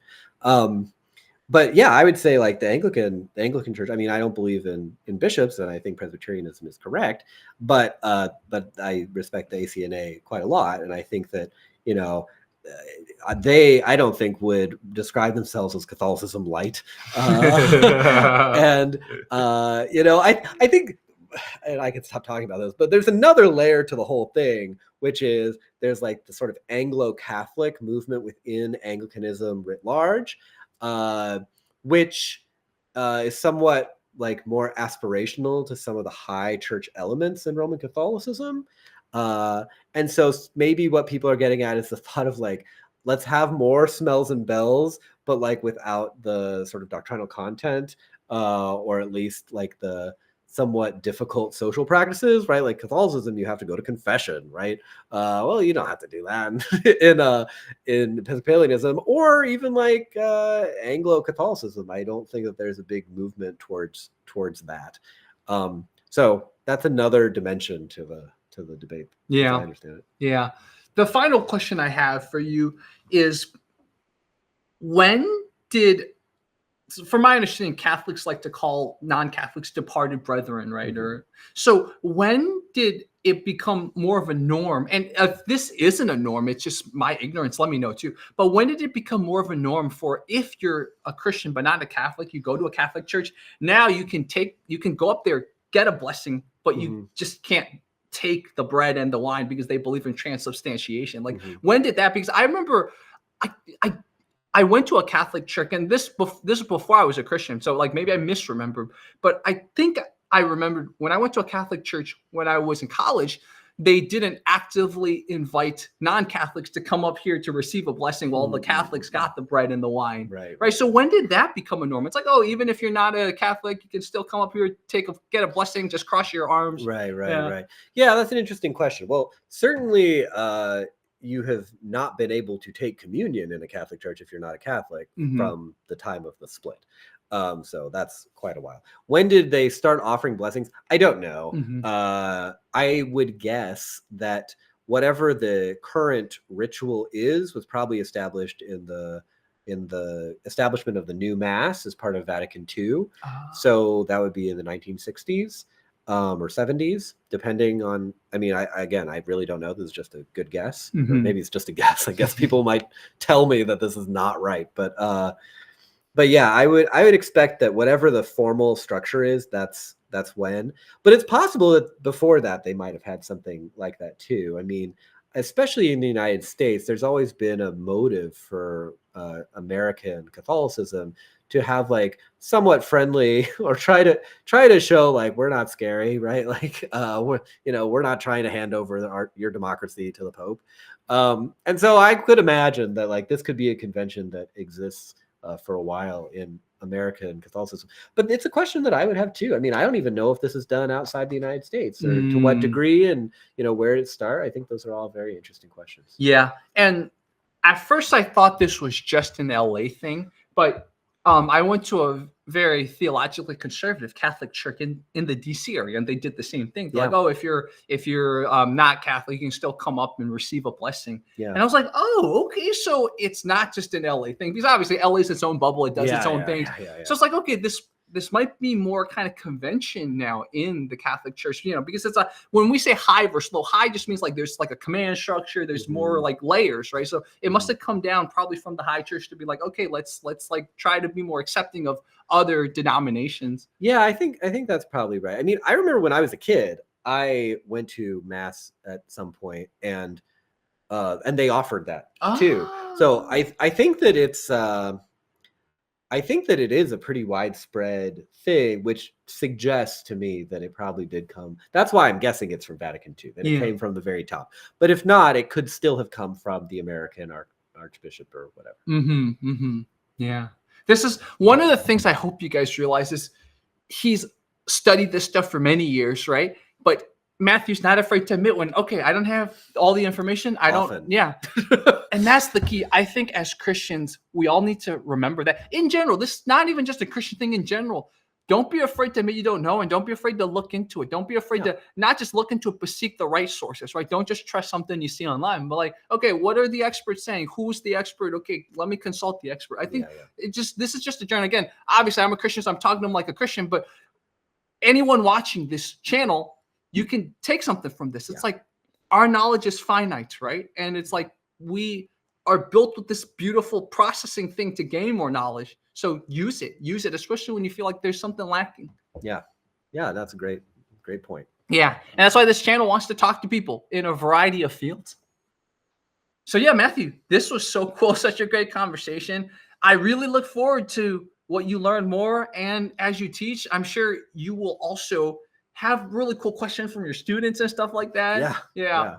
But yeah, I would say like the Anglican Church. I mean, I don't believe in bishops, and I think Presbyterianism is correct. But I respect the ACNA quite a lot, and I think that I don't think would describe themselves as Catholicism light. And I think, and I can stop talking about those, but there's another layer to the whole thing, which is there's like the sort of Anglo-Catholic movement within Anglicanism writ large, which is somewhat like more aspirational to some of the high church elements in Roman Catholicism. And so maybe what people are getting at is the thought of like, let's have more smells and bells, but like without the sort of doctrinal content, or at least like the somewhat difficult social practices, right? Like Catholicism, you have to go to confession, right? Well, you don't have to do that in Episcopalianism, or even like Anglo-Catholicism. I don't think that there's a big movement towards that. So that's another dimension to the debate. Yeah, as I understand it. Yeah. The final question I have for you is, when did, from my understanding, Catholics like to call non-Catholics departed brethren, right? Or so when did it become more of a norm? And if this isn't a norm, it's just my ignorance, let me know too. But when did it become more of a norm for, if you're a Christian but not a Catholic, you go to a Catholic church, now you can go up there, get a blessing, but you just can't take the bread and the wine because they believe in transubstantiation. Like, when did that? Because I remember I went to a Catholic church, and this is before I was a Christian, so like maybe I misremembered, but I think I remembered when I went to a Catholic church when I was in college, they didn't actively invite non-Catholics to come up here to receive a blessing while the Catholics got the bread and the wine. Right. So when did that become a norm? It's like, oh, even if you're not a Catholic, you can still come up here, get a blessing, just cross your arms. Right. Yeah, that's an interesting question. Well, certainly you have not been able to take communion in a Catholic church if you're not a Catholic from the time of the split. So that's quite a while. When did they start offering blessings? I don't know. I would guess that whatever the current ritual was probably established in the establishment of the new Mass as part of Vatican II. So that would be in the 1960s. Or 70s, depending on, I mean, I really don't know. This is just a good guess. Or maybe it's just a guess. I guess people might tell me that this is not right. But yeah, I would expect that whatever the formal structure is, that's when. But it's possible that before that, they might have had something like that too. I mean, especially in the United States, there's always been a motive for American Catholicism to have like somewhat friendly, or try to show like we're not scary, right? Like we're not trying to hand over your democracy to the Pope. And so I could imagine that like this could be a convention that exists for a while in American Catholicism. But it's a question that I would have too. I mean, I don't even know if this is done outside the United States, or to what degree, and where it start. I think those are all very interesting questions. Yeah, and at first I thought this was just an LA thing, but I went to a very theologically conservative Catholic church in the DC area, and they did the same thing. They're like, oh, if you're not Catholic, you can still come up and receive a blessing. And I was like, oh, okay, so it's not just an LA thing, because obviously LA is its own bubble, it does its own things. So it's like, okay, this might be more kind of convention now in the Catholic Church, because it's when we say high versus low, high just means like there's like a command structure, there's more like layers, right? So it must have come down probably from the high church to be like, okay, let's like try to be more accepting of other denominations. Yeah, I think that's probably right. I mean, I remember when I was a kid, I went to Mass at some point, and they offered that too. So I think that it's I think that it is a pretty widespread thing, which suggests to me that it probably did come. That's why I'm guessing it's from Vatican II, that it came from the very top. But if not, it could still have come from the American Archbishop or whatever. Yeah. This is one of the things I hope you guys realize is he's studied this stuff for many years, right? But Matthew's not afraid to admit when, okay, I don't have all the information. And that's the key. I think as Christians, we all need to remember that in general. This is not even just a Christian thing in general. Don't be afraid to admit you don't know, and don't be afraid to look into it. Don't be afraid to not just look into it, but seek the right sources, right? Don't just trust something you see online, but like, okay, what are the experts saying? Who's the expert? Okay, let me consult the expert. I think this is just a journey. Again, obviously I'm a Christian, so I'm talking to them like a Christian, but anyone watching this channel, you can take something from this. It's like our knowledge is finite, right? And it's like we are built with this beautiful processing thing to gain more knowledge. So use it, especially when you feel like there's something lacking. Yeah, that's a great point. Yeah, and that's why this channel wants to talk to people in a variety of fields. So yeah, Matthew, this was so cool. Such a great conversation. I really look forward to what you learn more. And as you teach, I'm sure you will also have really cool questions from your students and stuff like that. Yeah.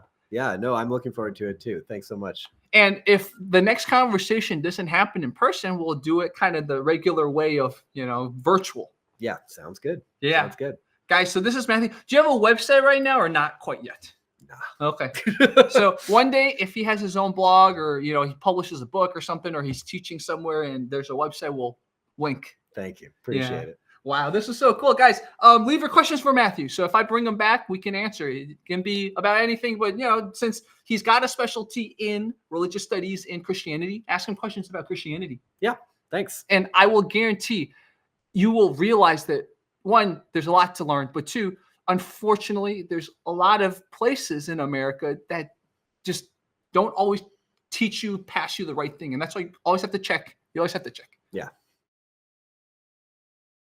No, I'm looking forward to it too. Thanks so much. And if the next conversation doesn't happen in person, we'll do it kind of the regular way of, virtual. Yeah. Sounds good. Yeah. Sounds good. Guys, so this is Matthew. Do you have a website right now or not quite yet? Nah. Okay. So one day, if he has his own blog or, he publishes a book or something, or he's teaching somewhere and there's a website, we'll link. Thank you. Appreciate it. Wow, this is so cool. Guys, leave your questions for Matthew. So if I bring him back, we can answer. It can be about anything, but, since he's got a specialty in religious studies in Christianity, ask him questions about Christianity. Yeah, thanks. And I will guarantee you will realize that, one, there's a lot to learn, but two, unfortunately, there's a lot of places in America that just don't always pass you the right thing. And that's why you always have to check. You always have to check. Yeah.